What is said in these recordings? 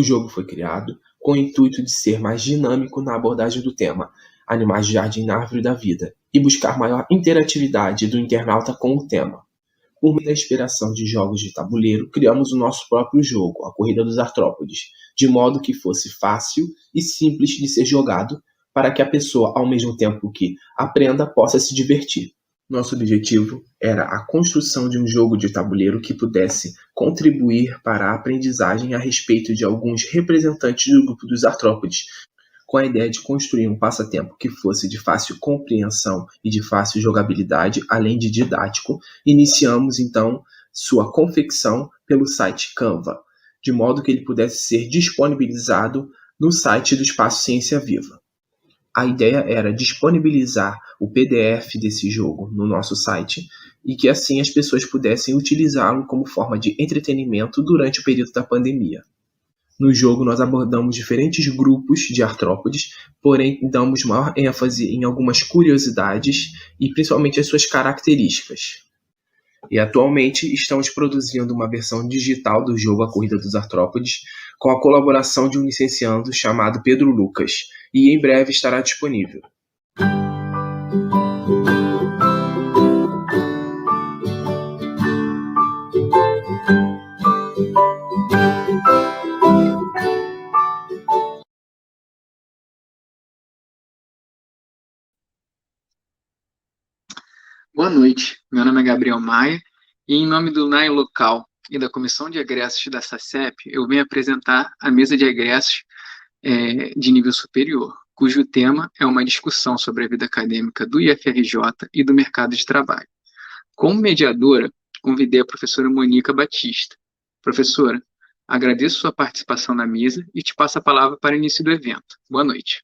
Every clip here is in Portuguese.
O jogo foi criado com o intuito de ser mais dinâmico na abordagem do tema Animais de Jardim na Árvore da Vida e buscar maior interatividade do internauta com o tema. Por meio da inspiração de jogos de tabuleiro, criamos o nosso próprio jogo, a Corrida dos Artrópodes, de modo que fosse fácil e simples de ser jogado, para que a pessoa, ao mesmo tempo que aprenda, possa se divertir. Nosso objetivo era a construção de um jogo de tabuleiro que pudesse contribuir para a aprendizagem a respeito de alguns representantes do grupo dos artrópodes, com a ideia de construir um passatempo que fosse de fácil compreensão e de fácil jogabilidade, além de didático. Iniciamos, então, sua confecção pelo site Canva, de modo que ele pudesse ser disponibilizado no site do Espaço Ciência Viva. A ideia era disponibilizar o PDF desse jogo no nosso site e que assim as pessoas pudessem utilizá-lo como forma de entretenimento durante o período da pandemia. No jogo, nós abordamos diferentes grupos de artrópodes, porém damos maior ênfase em algumas curiosidades e principalmente as suas características. E atualmente estamos produzindo uma versão digital do jogo A Corrida dos Artrópodes, com a colaboração de um licenciando chamado Pedro Lucas, e em breve estará disponível. Boa noite, meu nome é Gabriel Maia e em nome do NAI Local e da Comissão de Egressos da SACEP, eu venho apresentar a mesa de egressos de nível superior, cujo tema é uma discussão sobre a vida acadêmica do IFRJ e do mercado de trabalho. Como mediadora, convidei a professora Mônica Batista. Professora, agradeço sua participação na mesa e te passo a palavra para o início do evento. Boa noite.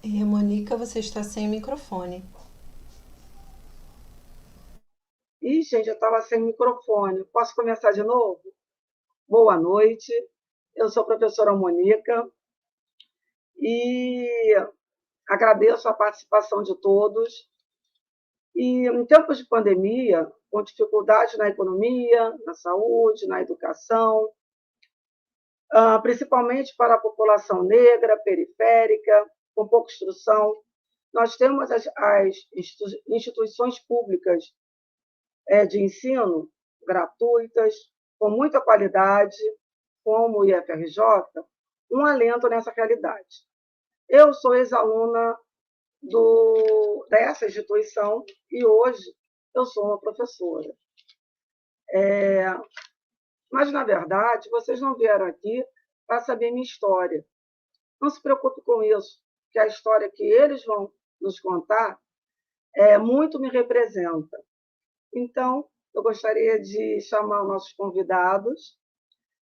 Mônica, você está sem microfone. Ih, gente, eu estava sem microfone. Posso começar de novo? Boa noite, eu sou a professora Mônica e agradeço a participação de todos. E em tempos de pandemia, com dificuldade na economia, na saúde, na educação, principalmente para a população negra, periférica, com pouca instrução, nós temos as instituições públicas de ensino gratuitas, com muita qualidade, como o IFRJ, um alento nessa realidade. Eu sou ex-aluna dessa instituição e hoje eu sou uma professora. Mas, na verdade, vocês não vieram aqui para saber minha história. Não se preocupe com isso, que a história que eles vão nos contar muito me representa. Então, eu gostaria de chamar nossos convidados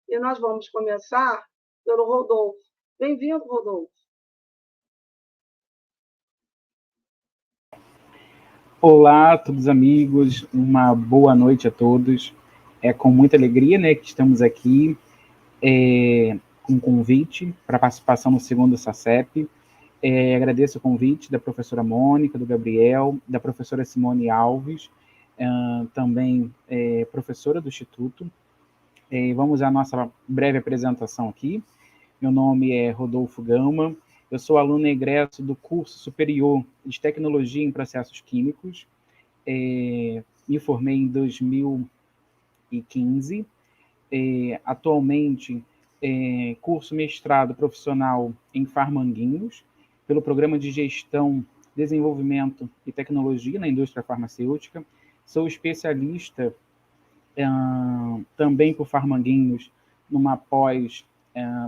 e nós vamos começar pelo Rodolfo. Bem-vindo, Rodolfo. Olá a todos amigos, uma boa noite a todos. É com muita alegria, né, que estamos aqui com um convite para participação no segundo SACEP. Agradeço o convite da professora Mônica, do Gabriel, da professora Simone Alves, também professora do Instituto. Vamos à nossa breve apresentação aqui. Meu nome é Rodolfo Gama, eu sou aluno egresso do curso superior de Tecnologia em Processos Químicos, me formei em 2015, atualmente curso mestrado profissional em Farmanguinhos, pelo Programa de Gestão, Desenvolvimento e Tecnologia na Indústria Farmacêutica, sou especialista também por Farmanguinhos numa pós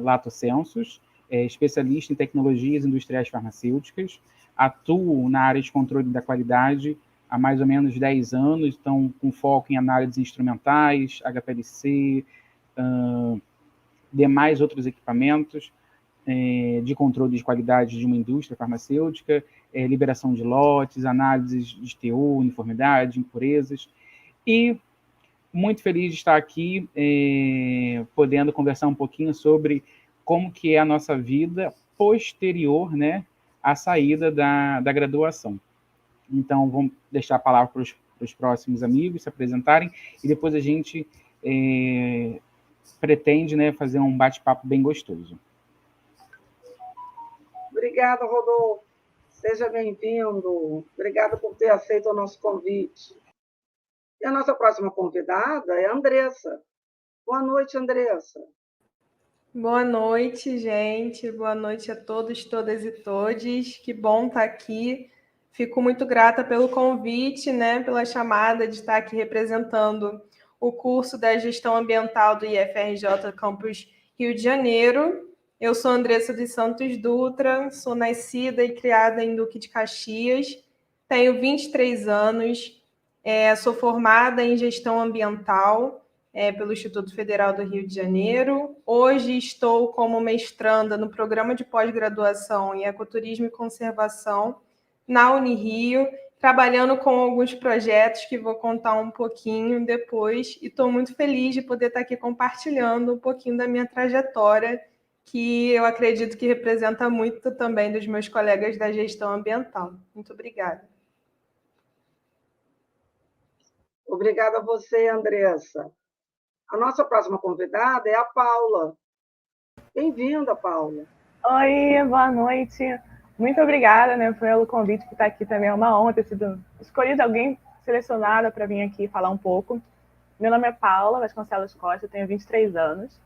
Lato Sensus, especialista em tecnologias industriais farmacêuticas, atuo na área de controle da qualidade há mais ou menos 10 anos, então com foco em análises instrumentais, HPLC, demais outros equipamentos. de controle de qualidade de uma indústria farmacêutica, liberação de lotes, análises de teor, uniformidade, impurezas, e muito feliz de estar aqui, podendo conversar um pouquinho sobre como que é a nossa vida posterior, né, à saída da graduação. Então, vamos deixar a palavra para os próximos amigos se apresentarem, e depois a gente pretende, né, fazer um bate-papo bem gostoso. Obrigada, Rodolfo. Seja bem-vindo. Obrigada por ter aceito o nosso convite. E a nossa próxima convidada é a Andressa. Boa noite, Andressa. Boa noite, gente. Boa noite a todos, todas e todes. Que bom estar aqui. Fico muito grata pelo convite, né, pela chamada de estar aqui representando o curso da Gestão Ambiental do IFRJ Campus Rio de Janeiro. Eu sou Andressa dos Santos Dutra, sou nascida e criada em Duque de Caxias, tenho 23 anos, sou formada em Gestão Ambiental pelo Instituto Federal do Rio de Janeiro. Hoje estou como mestranda no programa de pós-graduação em Ecoturismo e Conservação na Unirio, trabalhando com alguns projetos que vou contar um pouquinho depois, e estou muito feliz de poder estar aqui compartilhando um pouquinho da minha trajetória, que eu acredito que representa muito também dos meus colegas da gestão ambiental. Muito obrigada. Obrigada a você, Andressa. A nossa próxima convidada é a Paula. Bem-vinda, Paula. Oi, boa noite. Muito obrigada, né, pelo convite por estar aqui também. É uma honra ter sido escolhida alguém selecionada para vir aqui falar um pouco. Meu nome é Paula Vasconcelos Costa, eu tenho 23 anos.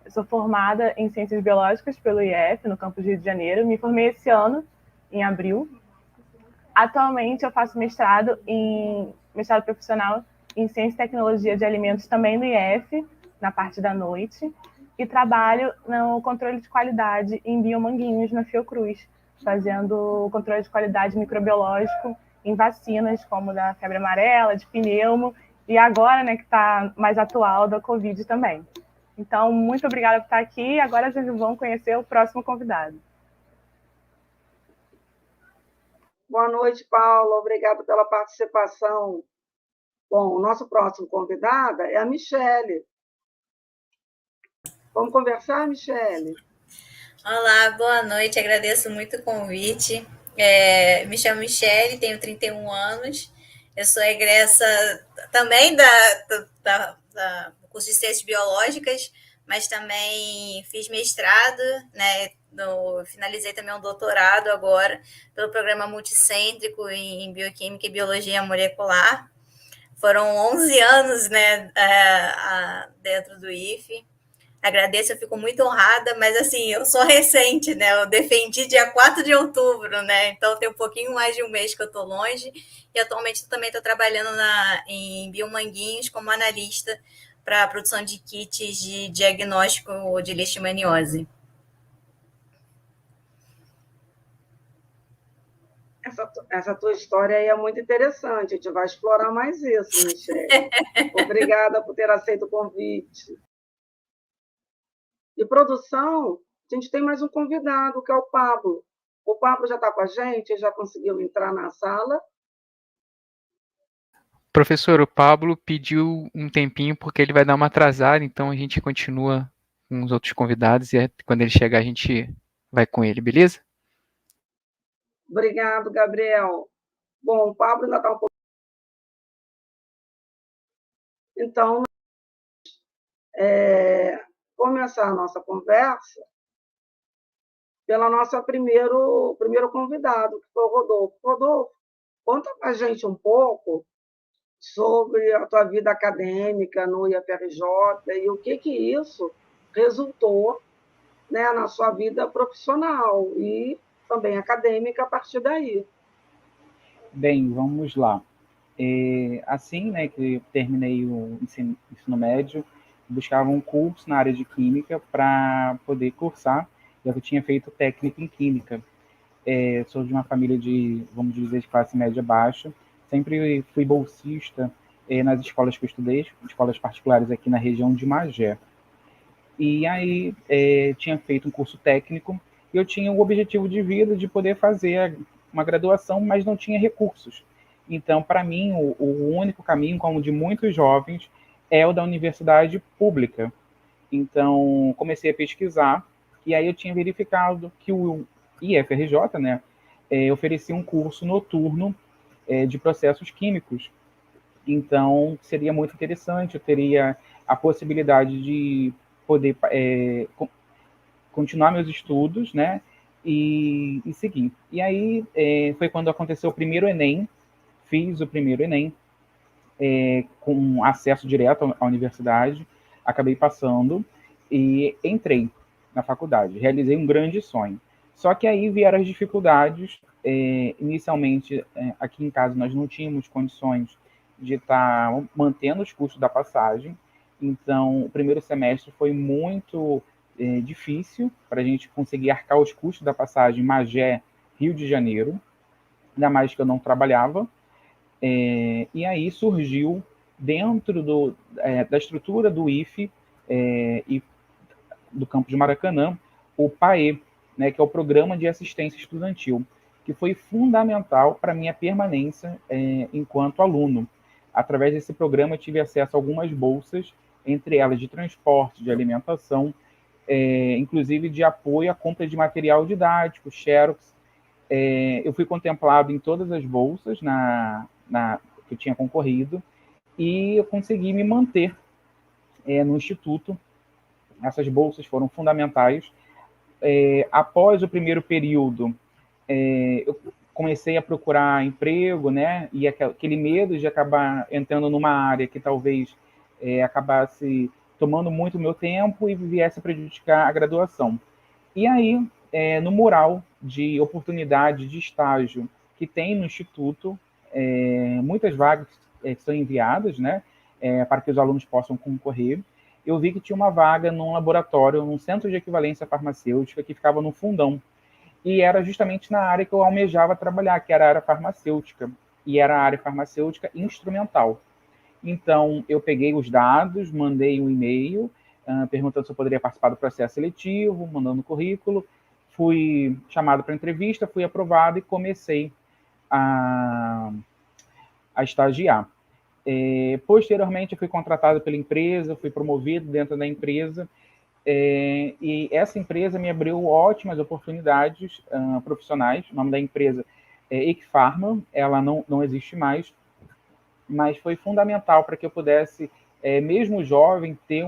Eu sou formada em Ciências Biológicas pelo IF, no campus Rio de Janeiro. Me formei esse ano, em abril. Atualmente, eu faço mestrado profissional em Ciência e Tecnologia de Alimentos, também no IF, na parte da noite. E trabalho no controle de qualidade em Biomanguinhos, na Fiocruz, fazendo controle de qualidade microbiológico em vacinas, como da febre amarela, de pneumo, e agora, né, que está mais atual, da Covid também. Então, muito obrigada por estar aqui. Agora vocês vão conhecer o próximo convidado. Boa noite, Paula. Obrigada pela participação. Bom, o nosso próximo convidado é a Michele. Vamos conversar, Michele? Olá, boa noite. Agradeço muito o convite. Me chamo Michele, tenho 31 anos. Eu sou egressa também do curso de Ciências Biológicas, mas também fiz mestrado, né? Finalizei também um doutorado agora pelo programa multicêntrico em Bioquímica e Biologia Molecular. Foram 11 anos, né, dentro do IFE. Agradeço, eu fico muito honrada, mas assim, eu sou recente, né? Eu defendi dia 4 de outubro, né? Então tem um pouquinho mais de um mês que eu estou longe, e atualmente eu também estou trabalhando em Biomanguinhos como analista para a produção de kits de diagnóstico de leishmaniose. Essa tua história aí é muito interessante, a gente vai explorar mais isso, Michele. Obrigada por ter aceito o convite. De produção, a gente tem mais um convidado, que é o Pablo. O Pablo já está com a gente, já conseguiu entrar na sala. Professor, o Pablo pediu um tempinho porque ele vai dar uma atrasada, então a gente continua com os outros convidados e quando ele chegar a gente vai com ele, beleza? Obrigado, Gabriel. Bom, o Pablo ainda está um pouco... Então, começar a nossa conversa pela nossa primeiro convidado, que foi o Rodolfo. Rodolfo, conta para a gente um pouco sobre a tua vida acadêmica no IFRJ e o que isso resultou, né, na sua vida profissional e também acadêmica a partir daí. Bem, vamos lá. Assim, né, que eu terminei o ensino médio, buscava um curso na área de Química para poder cursar, já que eu tinha feito técnico em Química. Sou de uma família de, vamos dizer, de classe média baixa, sempre fui bolsista nas escolas que eu estudei, escolas particulares aqui na região de Magé. E aí tinha feito um curso técnico eu tinha o objetivo de vida de poder fazer uma graduação, mas não tinha recursos. Então, para mim, o único caminho, como de muitos jovens, é o da universidade pública. Então, comecei a pesquisar, e aí eu tinha verificado que o IFRJ, né, oferecia um curso noturno de processos químicos. Então, seria muito interessante, eu teria a possibilidade de poder continuar meus estudos, né, e seguir. E aí foi quando aconteceu o primeiro Enem, fiz o primeiro Enem, com acesso direto à universidade, acabei passando e entrei na faculdade, realizei um grande sonho. Só que aí vieram as dificuldades, inicialmente aqui em casa nós não tínhamos condições de estar mantendo os custos da passagem, então o primeiro semestre foi muito difícil para a gente conseguir arcar os custos da passagem Magé, Rio de Janeiro, ainda mais que eu não trabalhava. E aí surgiu, dentro da estrutura do IFE e do campus de Maracanã, o PAE, né, que é o Programa de Assistência Estudantil, que foi fundamental para a minha permanência enquanto aluno. Através desse programa, eu tive acesso a algumas bolsas, entre elas de transporte, de alimentação, inclusive de apoio à compra de material didático, xerox. Eu fui contemplado em todas as bolsas que eu tinha concorrido, e eu consegui me manter no Instituto. Essas bolsas foram fundamentais. Após o primeiro período, eu comecei a procurar emprego, né? E aquele medo de acabar entrando numa área que talvez acabasse tomando muito meu tempo e viesse a prejudicar a graduação. E aí, no mural de oportunidade de estágio que tem no Instituto, muitas vagas são enviadas, né, para que os alunos possam concorrer. Eu vi que tinha uma vaga num laboratório, num centro de equivalência farmacêutica, que ficava no fundão. E era justamente na área que eu almejava trabalhar, que era a área farmacêutica. E era a área farmacêutica instrumental. Então, eu peguei os dados, mandei um e-mail, perguntando se eu poderia participar do processo seletivo, mandando o currículo. Fui chamado para entrevista, fui aprovado e comecei a estagiar. Posteriormente, eu fui contratado pela empresa, fui promovido dentro da empresa, e essa empresa me abriu ótimas oportunidades profissionais. O nome da empresa é Equifarma, ela não existe mais, mas foi fundamental para que eu pudesse, mesmo jovem, ter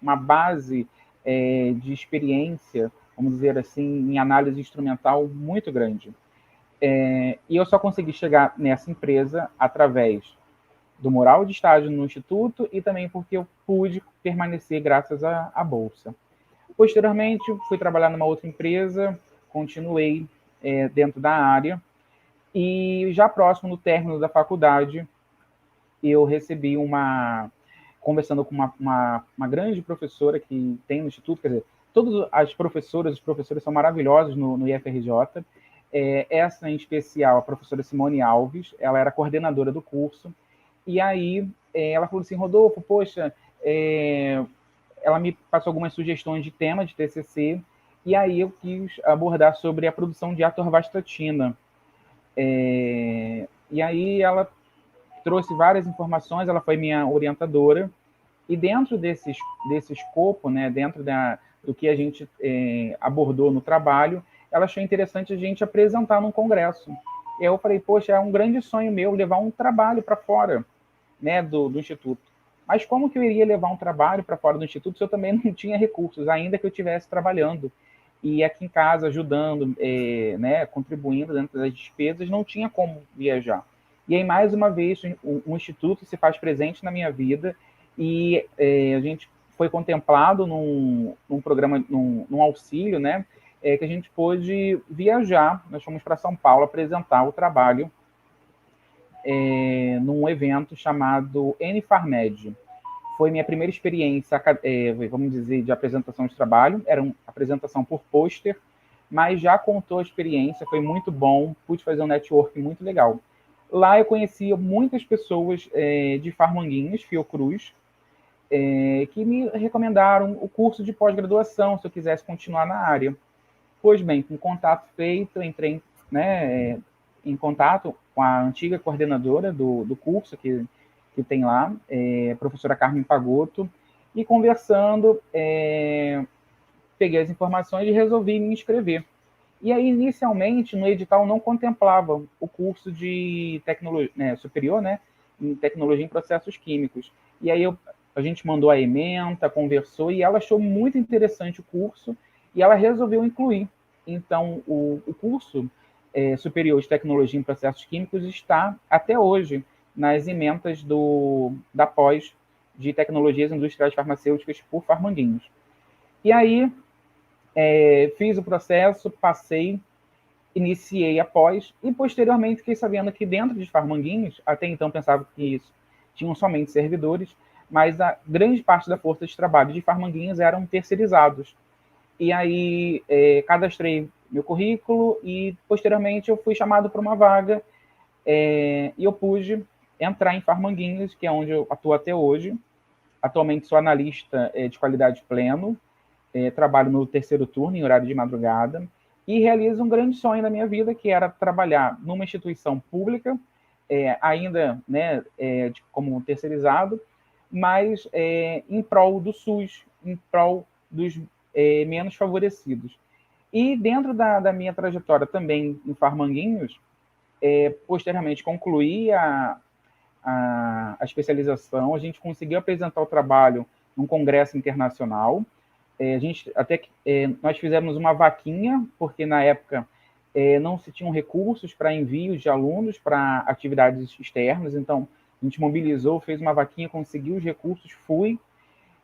uma base de experiência, vamos dizer assim, em análise instrumental muito grande. E eu só consegui chegar nessa empresa através do mural de estágio no Instituto e também porque eu pude permanecer graças à bolsa. Posteriormente, fui trabalhar numa outra empresa, continuei dentro da área, e já próximo do término da faculdade, eu recebi conversando com uma grande professora que tem no Instituto, quer dizer, todas as professoras, os professores são maravilhosos no IFRJ, essa em especial, a professora Simone Alves, ela era coordenadora do curso, e aí ela falou assim, Rodolfo, poxa, ela me passou algumas sugestões de tema de TCC, e aí eu quis abordar sobre a produção de atorvastatina. E aí ela trouxe várias informações, ela foi minha orientadora, e dentro desse escopo, né, dentro do que a gente abordou no trabalho, ela achou interessante a gente apresentar num congresso. E eu falei, poxa, é um grande sonho meu levar um trabalho para fora, né, do Instituto. Mas como que eu iria levar um trabalho para fora do Instituto se eu também não tinha recursos, ainda que eu estivesse trabalhando? E aqui em casa, ajudando, né, contribuindo dentro das despesas, não tinha como viajar. E aí, mais uma vez, o Instituto se faz presente na minha vida e a gente foi contemplado num programa, num auxílio, né, que a gente pôde viajar. Nós fomos para São Paulo apresentar o trabalho num evento chamado NFarmed. Foi minha primeira experiência, vamos dizer, de apresentação de trabalho. Era uma apresentação por pôster, mas já contou a experiência, foi muito bom, pude fazer um network muito legal. Lá eu conheci muitas pessoas de Farmanguinhos, Fiocruz, que me recomendaram o curso de pós-graduação, se eu quisesse continuar na área. Pois bem, com contato feito, entrei, né, em contato com a antiga coordenadora do curso que tem lá, a professora Carmen Pagotto, e conversando, peguei as informações e resolvi me inscrever. E aí, inicialmente, no edital não contemplava o curso de tecnologia, né, superior, né, em tecnologia em processos químicos. E aí a gente mandou a ementa, conversou, e ela achou muito interessante o curso, e ela resolveu incluir. Então, o curso superior de tecnologia em processos químicos está, até hoje, nas ementas da pós de tecnologias industriais farmacêuticas por Farmanguinhos. E aí, fiz o processo, passei, iniciei a pós e, posteriormente, fiquei sabendo que dentro de Farmanguinhos, até então pensava que isso tinham somente servidores, mas a grande parte da força de trabalho de Farmanguinhos eram terceirizados. E aí, cadastrei meu currículo e, posteriormente, eu fui chamado para uma vaga e eu pude entrar em Farmanguinhos, que é onde eu atuo até hoje. Atualmente sou analista de qualidade pleno, trabalho no terceiro turno, em horário de madrugada, e realizo um grande sonho da minha vida, que era trabalhar numa instituição pública, ainda, né, como terceirizado, mas em prol do SUS, em prol dos menos favorecidos. E dentro da minha trajetória também em Farmanguinhos, posteriormente concluí a especialização, a gente conseguiu apresentar o trabalho num congresso internacional. A gente até nós fizemos uma vaquinha, porque na época não se tinham recursos para envios de alunos para atividades externas, então a gente mobilizou, fez uma vaquinha, conseguiu os recursos, fui,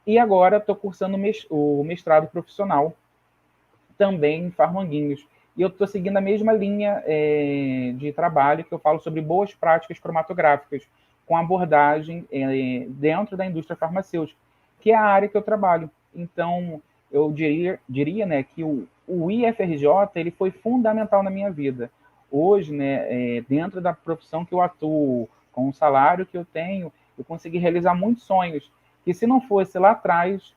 e agora estou cursando o mestrado profissional, também em Farmanguinhos. E eu estou seguindo a mesma linha de trabalho que eu falo sobre boas práticas cromatográficas, com abordagem dentro da indústria farmacêutica, que é a área que eu trabalho. Então, eu diria né, que o IFRJ ele foi fundamental na minha vida. Hoje, né, dentro da profissão que eu atuo, com o salário que eu tenho, eu consegui realizar muitos sonhos, que se não fosse lá atrás,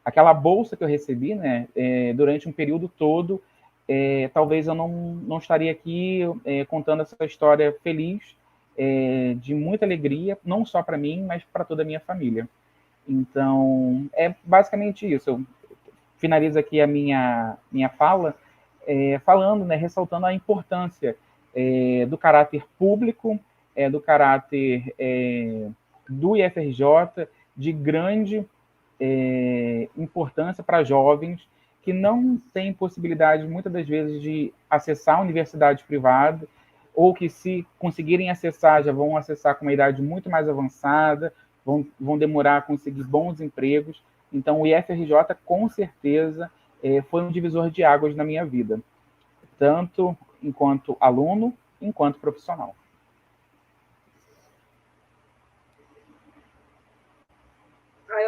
aquela bolsa que eu recebi, né, durante um período todo, talvez eu não estaria aqui contando essa história feliz, de muita alegria, não só para mim, mas para toda a minha família. Então, é basicamente isso. Eu finalizo aqui a minha fala falando, né, ressaltando a importância do caráter público, do caráter do IFRJ, de grande importância para jovens que não têm possibilidade, muitas das vezes, de acessar a universidade privada, ou que, se conseguirem acessar, já vão acessar com uma idade muito mais avançada, vão demorar a conseguir bons empregos. Então, o IFRJ, com certeza, foi um divisor de águas na minha vida, tanto enquanto aluno, enquanto profissional.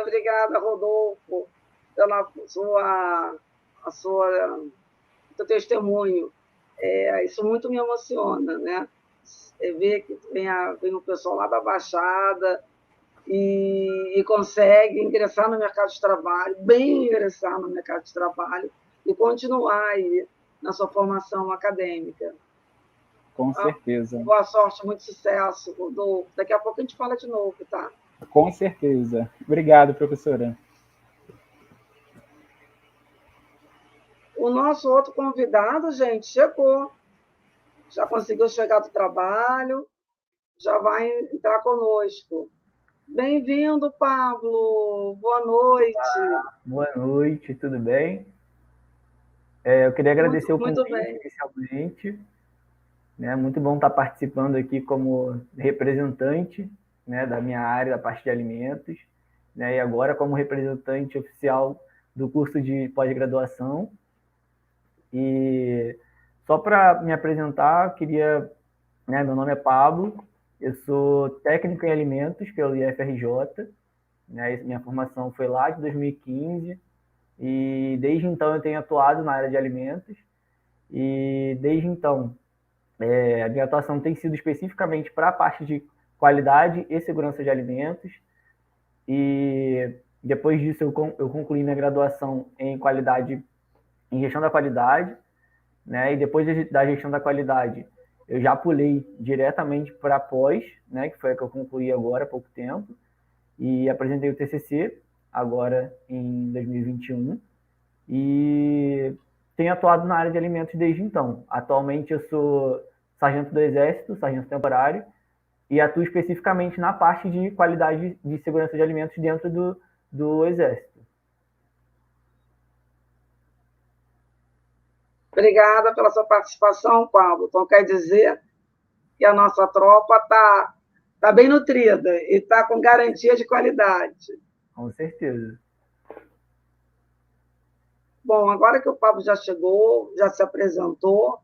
Obrigada, Rodolfo, pelo seu testemunho. Isso muito me emociona, né? Ver que vem o pessoal lá da Baixada e consegue ingressar no mercado de trabalho, bem ingressar no mercado de trabalho e continuar aí na sua formação acadêmica. Com certeza. Boa sorte, muito sucesso, Rodolfo. Daqui a pouco a gente fala de novo, tá? Com certeza. Obrigado, professora. O nosso outro convidado, gente, chegou. Já conseguiu chegar do trabalho, já vai entrar conosco. Bem-vindo, Pablo. Boa noite. Olá, boa noite, tudo bem? Eu queria agradecer o convite inicialmente. Né? Muito bom estar participando aqui como representante, né, da minha área, da parte de alimentos, né, e agora como representante oficial do curso de pós-graduação. E só para me apresentar, né, meu nome é Pablo, eu sou técnico em alimentos pelo IFRJ, né, minha formação foi lá de 2015, e desde então eu tenho atuado na área de alimentos, e desde então a minha atuação tem sido especificamente para a parte de qualidade e segurança de alimentos, e Depois disso, eu concluí minha graduação em gestão da qualidade, né? E depois da gestão da qualidade, eu já pulei diretamente para a pós, né? Que foi a que eu concluí agora há pouco tempo, e apresentei o TCC agora em 2021 e tenho atuado na área de alimentos desde então. Atualmente eu sou sargento do Exército, sargento temporário, e atuo especificamente na parte de qualidade de segurança de alimentos dentro do Exército. Obrigada pela sua participação, Pablo. Então, quer dizer que a nossa tropa está bem nutrida e está com garantia de qualidade. Com certeza. Bom, agora que o Pablo já chegou, já se apresentou,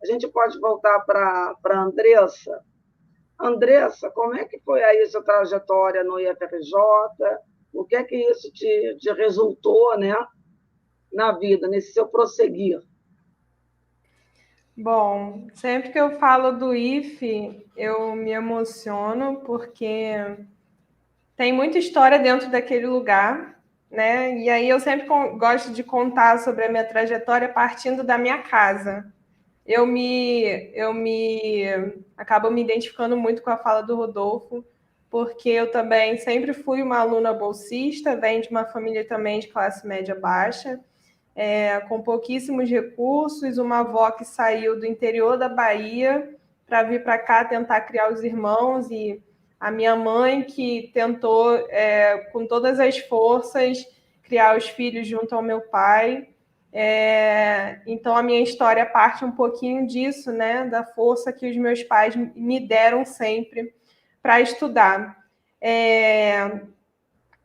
a gente pode voltar para a Andressa. Andressa, como é que foi aí sua trajetória no IFRJ? O que é que isso te resultou, né, na vida, nesse seu prosseguir? Bom, sempre que eu falo do IFE, eu me emociono porque tem muita história dentro daquele lugar, né? E aí eu sempre gosto de contar sobre a minha trajetória partindo da minha casa. Eu acabo me identificando muito com a fala do Rodolfo, porque eu também sempre fui uma aluna bolsista, venho de uma família também de classe média baixa, com pouquíssimos recursos, uma avó que saiu do interior da Bahia para vir para cá tentar criar os irmãos, e a minha mãe que tentou, com todas as forças, criar os filhos junto ao meu pai. Então, a minha história parte um pouquinho disso, né, da força que os meus pais me deram sempre para estudar.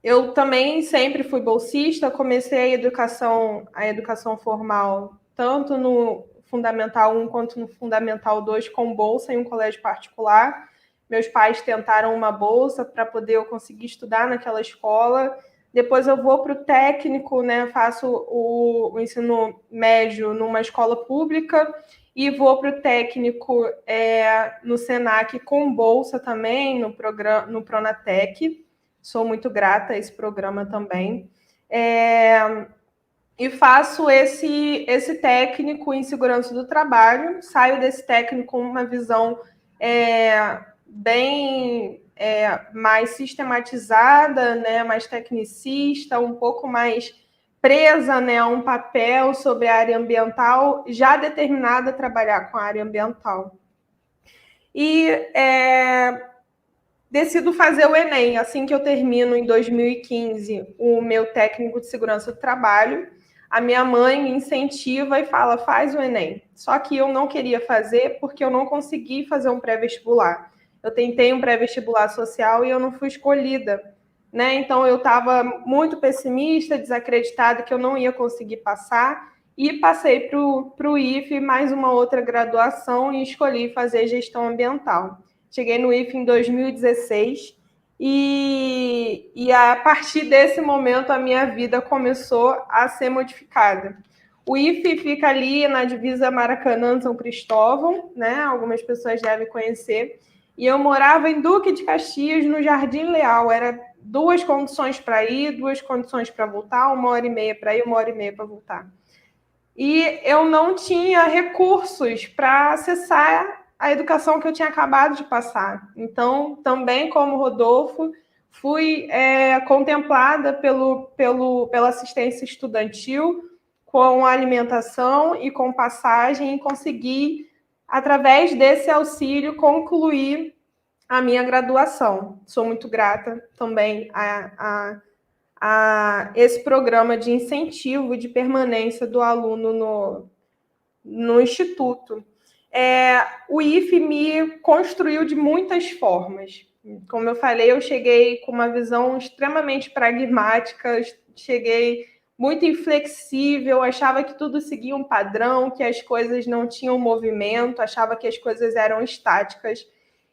Eu também sempre fui bolsista, comecei a educação formal tanto no Fundamental 1 quanto no Fundamental 2 com bolsa em um colégio particular. Meus pais tentaram uma bolsa para poder eu conseguir estudar naquela escola. Depois eu vou para o técnico, né? Faço o ensino médio numa escola pública e vou para o técnico no Senac com bolsa também, no Pronatec. Sou muito grata a esse programa também. E faço esse técnico em segurança do trabalho. Saio desse técnico com uma visão bem mais sistematizada, né, mais tecnicista, um pouco mais presa, né, a um papel sobre a área ambiental, já determinada a trabalhar com a área ambiental. E decido fazer o Enem. Assim que eu termino, em 2015, o meu técnico de segurança do trabalho, a minha mãe me incentiva e fala, faz o Enem. Só que eu não queria fazer porque eu não consegui fazer um pré-vestibular. Eu tentei um pré-vestibular social e eu não fui escolhida, né? Então, eu estava muito pessimista, desacreditada que eu não ia conseguir passar, e passei para o IFE, mais uma outra graduação, e escolhi fazer gestão ambiental. Cheguei no IFE em 2016 e a partir desse momento a minha vida começou a ser modificada. O IFE fica ali na divisa Maracanã-São Cristóvão, né? Algumas pessoas devem conhecer. E eu morava em Duque de Caxias, no Jardim Leal. Era 2 condições para ir, 2 condições para voltar, 1h30 para ir, 1h30 para voltar. E eu não tinha recursos para acessar a educação que eu tinha acabado de passar. Então, também como Rodolfo, fui contemplada pela assistência estudantil, com alimentação e com passagem, e consegui, através desse auxílio, concluir a minha graduação. Sou muito grata também a esse programa de incentivo e de permanência do aluno no Instituto. O IFE me construiu de muitas formas. Como eu falei, eu cheguei com uma visão extremamente pragmática, cheguei muito inflexível, achava que tudo seguia um padrão, que as coisas não tinham movimento, achava que as coisas eram estáticas.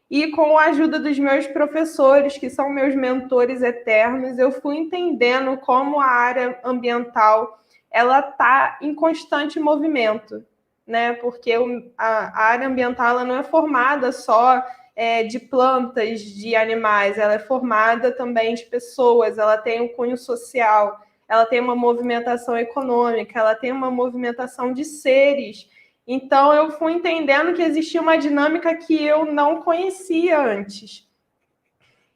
E com a ajuda dos meus professores, que são meus mentores eternos, eu fui entendendo como a área ambiental ela está em constante movimento, né? Porque a área ambiental ela não é formada só de plantas, de animais, ela é formada também de pessoas, ela tem um cunho social, ela tem uma movimentação econômica, ela tem uma movimentação de seres. Então, eu fui entendendo que existia uma dinâmica que eu não conhecia antes.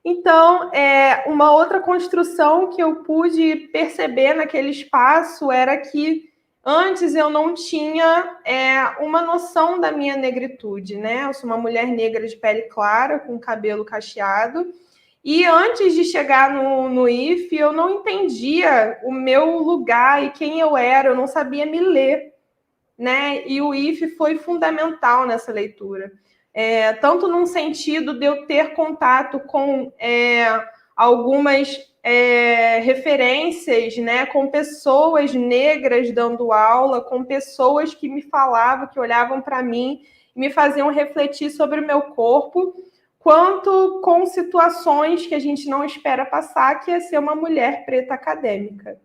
Então, uma outra construção que eu pude perceber naquele espaço era que antes eu não tinha uma noção da minha negritude, né? Eu sou uma mulher negra de pele clara, com cabelo cacheado, e antes de chegar no IFE, eu não entendia o meu lugar e quem eu era, eu não sabia me ler, né? E o IFE foi fundamental nessa leitura. Tanto num sentido de eu ter contato com algumas referências, né, com pessoas negras dando aula, com pessoas que me falavam, que olhavam para mim e me faziam refletir sobre o meu corpo, quanto com situações que a gente não espera passar, que é ser uma mulher preta acadêmica,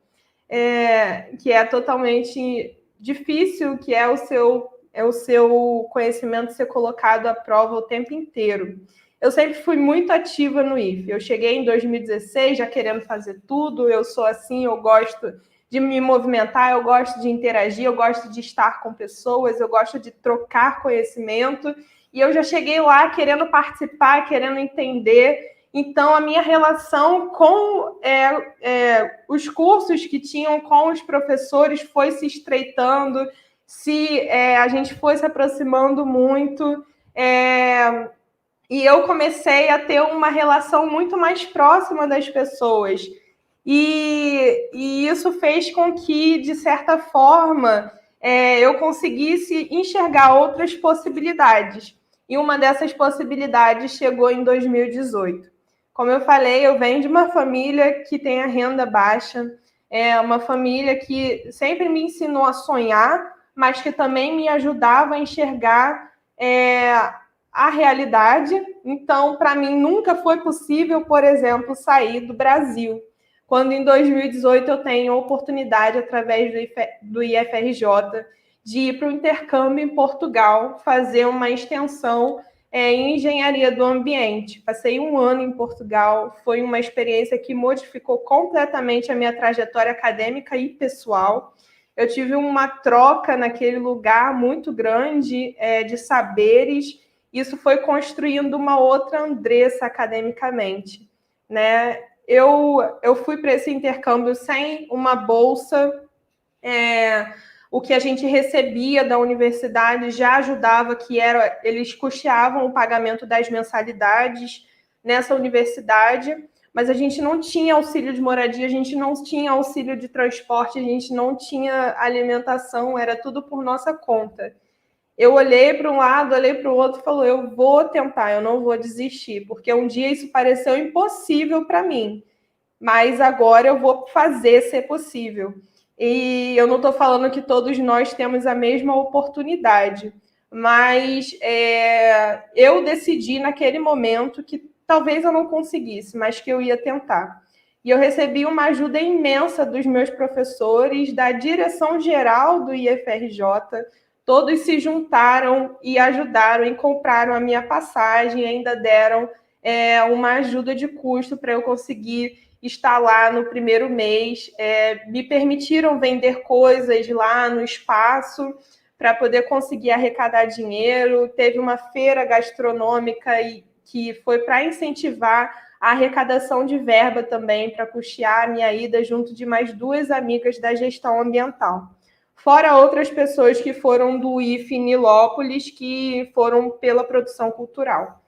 que é totalmente difícil, que é o seu conhecimento ser colocado à prova o tempo inteiro. Eu sempre fui muito ativa no IFE. Eu cheguei em 2016 já querendo fazer tudo, eu sou assim, eu gosto de me movimentar, eu gosto de interagir, eu gosto de estar com pessoas, eu gosto de trocar conhecimento, e eu já cheguei lá querendo participar, querendo entender. Então, a minha relação com os cursos que tinham com os professores foi se estreitando, a gente foi se aproximando muito, e eu comecei a ter uma relação muito mais próxima das pessoas. E isso fez com que, de certa forma, eu conseguisse enxergar outras possibilidades. E uma dessas possibilidades chegou em 2018. Como eu falei, eu venho de uma família que tem a renda baixa, uma família que sempre me ensinou a sonhar, mas que também me ajudava a enxergar a realidade. Então, para mim, nunca foi possível, por exemplo, sair do Brasil. Quando em 2018 eu tenho a oportunidade, através do IFRJ, de ir para o intercâmbio em Portugal, fazer uma extensão em engenharia do ambiente. Passei 1 ano em Portugal, foi uma experiência que modificou completamente a minha trajetória acadêmica e pessoal. Eu tive uma troca naquele lugar muito grande de saberes. Isso foi construindo uma outra Andressa academicamente, né? Eu fui para esse intercâmbio sem uma bolsa. O que a gente recebia da universidade já ajudava, eles custeavam o pagamento das mensalidades nessa universidade, mas a gente não tinha auxílio de moradia, a gente não tinha auxílio de transporte, a gente não tinha alimentação, era tudo por nossa conta. Eu olhei para um lado, olhei para o outro e falei, eu vou tentar, eu não vou desistir, porque um dia isso pareceu impossível para mim, mas agora eu vou fazer ser possível. E eu não estou falando que todos nós temos a mesma oportunidade, mas eu decidi naquele momento que talvez eu não conseguisse, mas que eu ia tentar. E eu recebi uma ajuda imensa dos meus professores, da direção geral do IFRJ. Todos se juntaram e ajudaram e compraram a minha passagem, e ainda deram uma ajuda de custo para eu conseguir estar lá no primeiro mês, me permitiram vender coisas lá no espaço para poder conseguir arrecadar dinheiro. Teve uma feira gastronômica que foi para incentivar a arrecadação de verba também, para custear a minha ida junto de mais 2 amigas da gestão ambiental. Fora outras pessoas que foram do IFE Nilópolis, que foram pela produção cultural.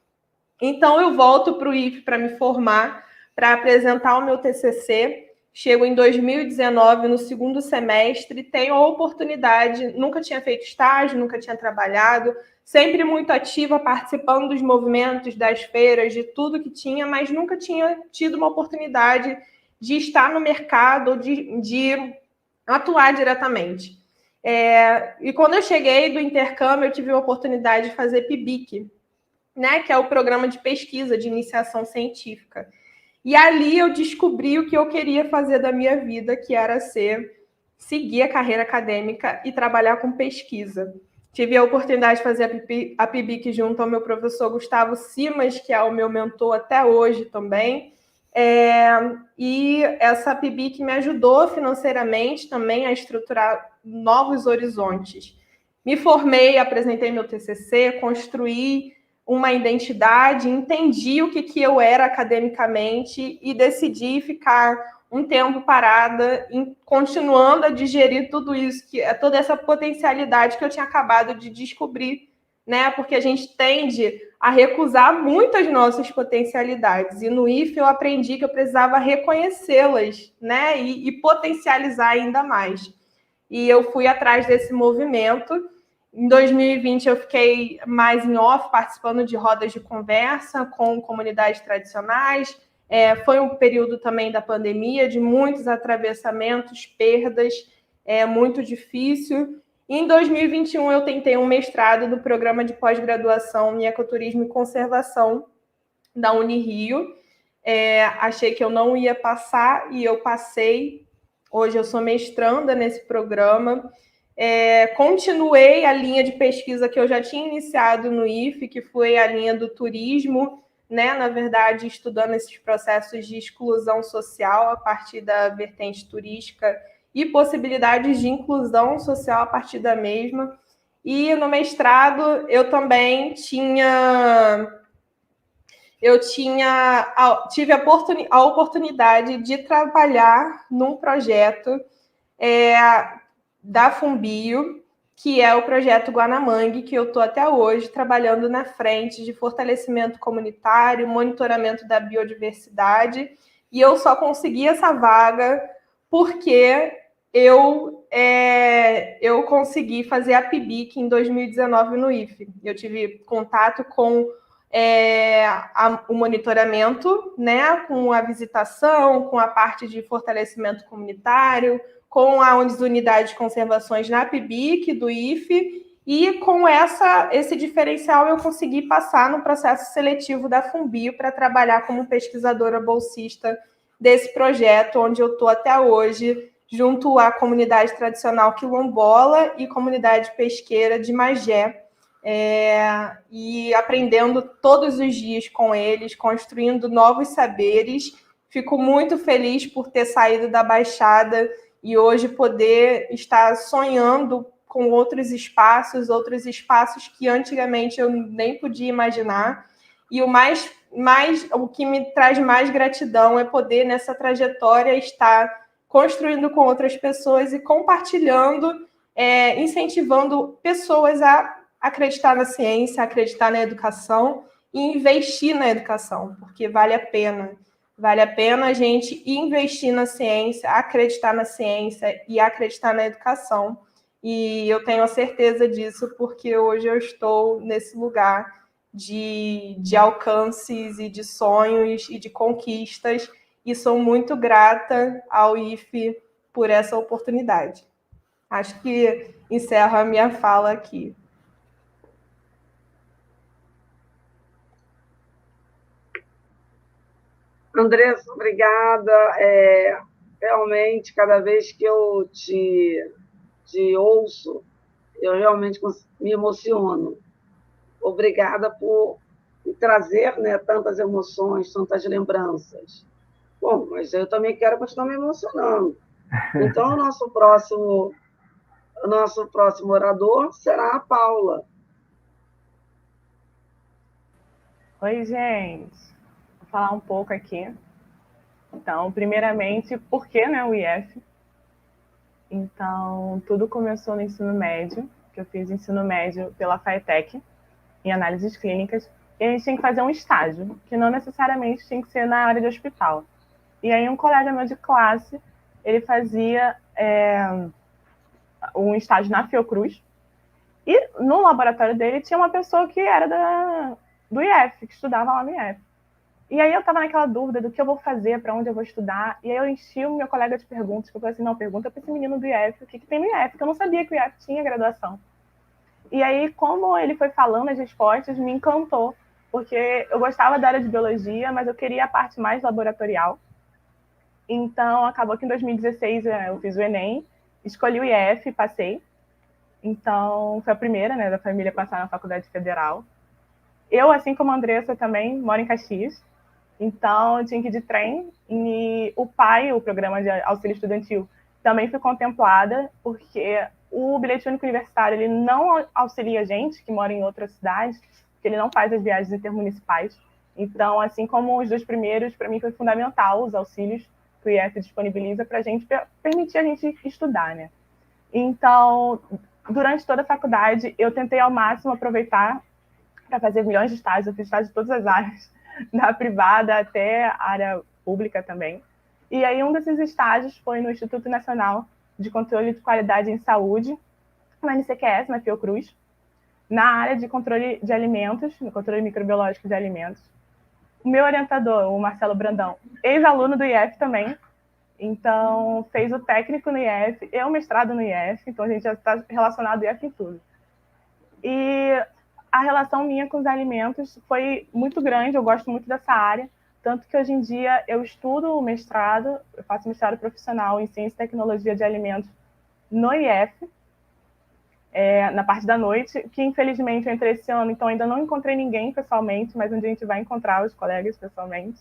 Então, eu volto para o IFE para me formar, para apresentar o meu TCC. Chego em 2019, no 2º semestre, tenho a oportunidade, nunca tinha feito estágio, nunca tinha trabalhado, sempre muito ativa, participando dos movimentos, das feiras, de tudo que tinha, mas nunca tinha tido uma oportunidade de estar no mercado, de atuar diretamente. E quando eu cheguei do intercâmbio, eu tive a oportunidade de fazer PIBIC, né, que é o programa de pesquisa, de iniciação científica. E ali eu descobri o que eu queria fazer da minha vida, que era seguir a carreira acadêmica e trabalhar com pesquisa. Tive a oportunidade de fazer a PIBIC junto ao meu professor Gustavo Simas, que é o meu mentor até hoje também. E essa PIBIC me ajudou financeiramente também a estruturar novos horizontes. Me formei, apresentei meu TCC, construí uma identidade, entendi o que eu era academicamente e decidi ficar um tempo parada, continuando a digerir tudo isso, toda essa potencialidade que eu tinha acabado de descobrir, né? Porque a gente tende a recusar muitas nossas potencialidades. E no IFE eu aprendi que eu precisava reconhecê-las, né? E potencializar ainda mais. E eu fui atrás desse movimento. Em 2020 eu fiquei mais em off, participando de rodas de conversa com comunidades tradicionais. Foi um período também da pandemia, de muitos atravessamentos, perdas, muito difícil. Em 2021, eu tentei um mestrado no programa de pós-graduação em Ecoturismo e Conservação da Unirio. Achei que eu não ia passar e eu passei. Hoje eu sou mestranda nesse programa. Continuei a linha de pesquisa que eu já tinha iniciado no IFE, que foi a linha do turismo, né? Na verdade, estudando esses processos de exclusão social a partir da vertente turística e possibilidades de inclusão social a partir da mesma. E no mestrado eu também tive a oportunidade de trabalhar num projeto da Fumbio, que é o projeto Guanamangue, que eu estou até hoje trabalhando na frente de fortalecimento comunitário, monitoramento da biodiversidade, e eu só consegui essa vaga porque eu consegui fazer a PIBIC em 2019 no IFE. Eu tive contato com o monitoramento, né, com a visitação, com a parte de fortalecimento comunitário, com as unidades de conservações na PIBIC, do IFE, e com esse diferencial eu consegui passar no processo seletivo da Fumbio para trabalhar como pesquisadora bolsista desse projeto, onde eu estou até hoje, junto à comunidade tradicional quilombola e comunidade pesqueira de Magé, e aprendendo todos os dias com eles, construindo novos saberes. Fico muito feliz por ter saído da Baixada e hoje poder estar sonhando com outros espaços que antigamente eu nem podia imaginar. E o que me traz mais gratidão é poder, nessa trajetória, estar construindo com outras pessoas e compartilhando, incentivando pessoas a acreditar na ciência, acreditar na educação e investir na educação, porque vale a pena. Vale a pena a gente investir na ciência, acreditar na ciência e acreditar na educação. E eu tenho a certeza disso, porque hoje eu estou nesse lugar de alcances e de sonhos e de conquistas, e sou muito grata ao IFE por essa oportunidade. Acho que encerro a minha fala aqui. Andressa, obrigada. Realmente, cada vez que eu te ouço, eu realmente me emociono. Obrigada por trazer, né, tantas emoções, tantas lembranças. Bom, mas eu também quero continuar me emocionando. Então, o nosso próximo orador será a Paula. Oi, gente. Vou falar um pouco aqui. Então, primeiramente, por que, né, o IF? Então, tudo começou no ensino médio, que eu fiz ensino médio pela FAETEC, em análises clínicas, e a gente tinha que fazer um estágio, que não necessariamente tinha que ser na área de hospital. E aí um colega meu de classe, ele fazia um estágio na Fiocruz, e no laboratório dele tinha uma pessoa que era do IF, que estudava lá no IF. E aí eu estava naquela dúvida do que eu vou fazer, para onde eu vou estudar, e aí eu enchi o meu colega de perguntas, que eu falei assim, não, pergunta para esse menino do IF, o que tem no IF, porque eu não sabia que o IF tinha graduação. E aí, como ele foi falando as respostas, me encantou, porque eu gostava da área de biologia, mas eu queria a parte mais laboratorial. Então, acabou que em 2016 eu fiz o Enem, escolhi o IF, passei. Então, foi a primeira, né, da família a passar na faculdade federal. Eu, assim como a Andressa, também moro em Caxias. Então, eu tinha que ir de trem. E o PAI, o Programa de Auxílio Estudantil, também foi contemplada, porque o bilhete único universitário ele não auxilia a gente que mora em outra cidade, porque ele não faz as viagens intermunicipais. Então, assim como os dois primeiros, para mim foi fundamental os auxílios que o IF disponibiliza para a gente, permitir a gente estudar, né? Então, durante toda a faculdade, eu tentei ao máximo aproveitar para fazer milhões de estágios, eu fiz estágio de todas as áreas, da privada até a área pública também. E aí um desses estágios foi no Instituto Nacional de Controle de Qualidade em Saúde, na NCQS, na Fiocruz, na área de controle de alimentos, no controle microbiológico de alimentos. O meu orientador, o Marcelo Brandão, ex-aluno do IF também, então fez o técnico no IF e o mestrado no IF, então a gente já está relacionado ao IF em tudo. E a relação minha com os alimentos foi muito grande, eu gosto muito dessa área, tanto que hoje em dia eu estudo o mestrado, eu faço mestrado profissional em Ciência e Tecnologia de Alimentos no IF, na parte da noite, que infelizmente eu entrei esse ano, então ainda não encontrei ninguém pessoalmente, mas um dia a gente vai encontrar os colegas pessoalmente.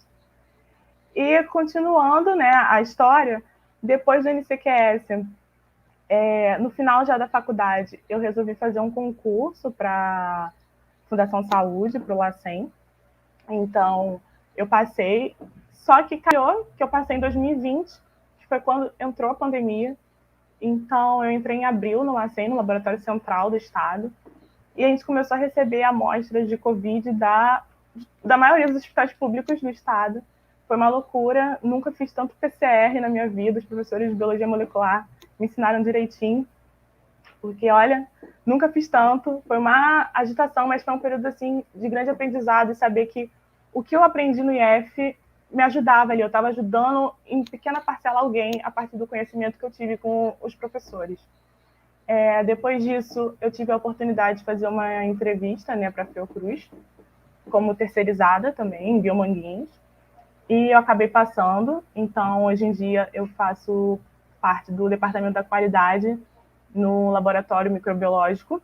E continuando, né, a história, depois do NCQS, no final já da faculdade, eu resolvi fazer um concurso para Fundação Saúde, para o LACEN. Então, eu passei, só que calhou que eu passei em 2020, que foi quando entrou a pandemia. Então, eu entrei em abril no LACEN, no Laboratório Central do Estado, e a gente começou a receber amostras de Covid da maioria dos hospitais públicos do Estado. Foi uma loucura, nunca fiz tanto PCR na minha vida, os professores de Biologia Molecular me ensinaram direitinho, porque, olha, nunca fiz tanto, foi uma agitação, mas foi um período, assim, de grande aprendizado, e saber que o que eu aprendi no IF me ajudava ali, eu estava ajudando em pequena parcela alguém a partir do conhecimento que eu tive com os professores. Depois disso, eu tive a oportunidade de fazer uma entrevista, né, para a Fiocruz, como terceirizada também, em Biomanguinhos, e eu acabei passando, então hoje em dia eu faço parte do Departamento da Qualidade no Laboratório Microbiológico,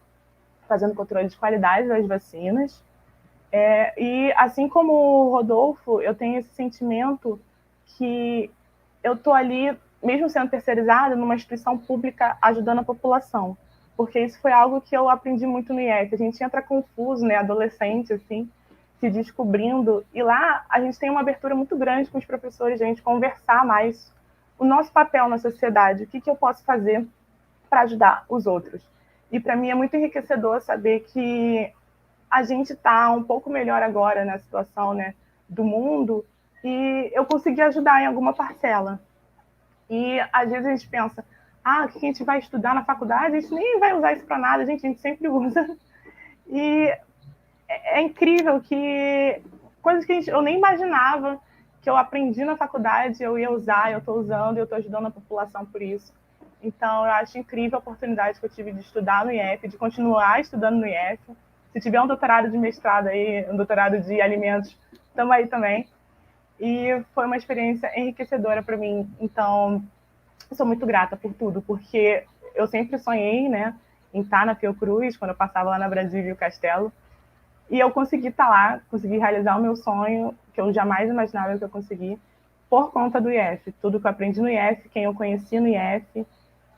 fazendo controle de qualidade das vacinas. E assim como o Rodolfo, eu tenho esse sentimento que eu estou ali, mesmo sendo terceirizada, numa instituição pública ajudando a população, porque isso foi algo que eu aprendi muito no IF. A gente entra confuso, né, adolescente, assim, se descobrindo, e lá a gente tem uma abertura muito grande com os professores, a gente conversar mais o nosso papel na sociedade, o que eu posso fazer para ajudar os outros. E para mim é muito enriquecedor saber que a gente está um pouco melhor agora na situação, né, do mundo, e eu consegui ajudar em alguma parcela. E às vezes a gente pensa, o que a gente vai estudar na faculdade? A gente nem vai usar isso para nada, a gente sempre usa. E é incrível que coisas que eu nem imaginava que eu aprendi na faculdade, eu ia usar, eu estou usando, eu estou ajudando a população por isso. Então, eu acho incrível a oportunidade que eu tive de estudar no IF, de continuar estudando no IF. Se tiver um doutorado de mestrado aí, um doutorado de alimentos, estamos aí também. E foi uma experiência enriquecedora para mim. Então, eu sou muito grata por tudo, porque eu sempre sonhei, né, em estar na Fiocruz, quando eu passava lá na Brasília e o Castelo. E eu consegui estar lá, consegui realizar o meu sonho, que eu jamais imaginava que eu consegui, por conta do IF. Tudo que eu aprendi no IF, quem eu conheci no IF.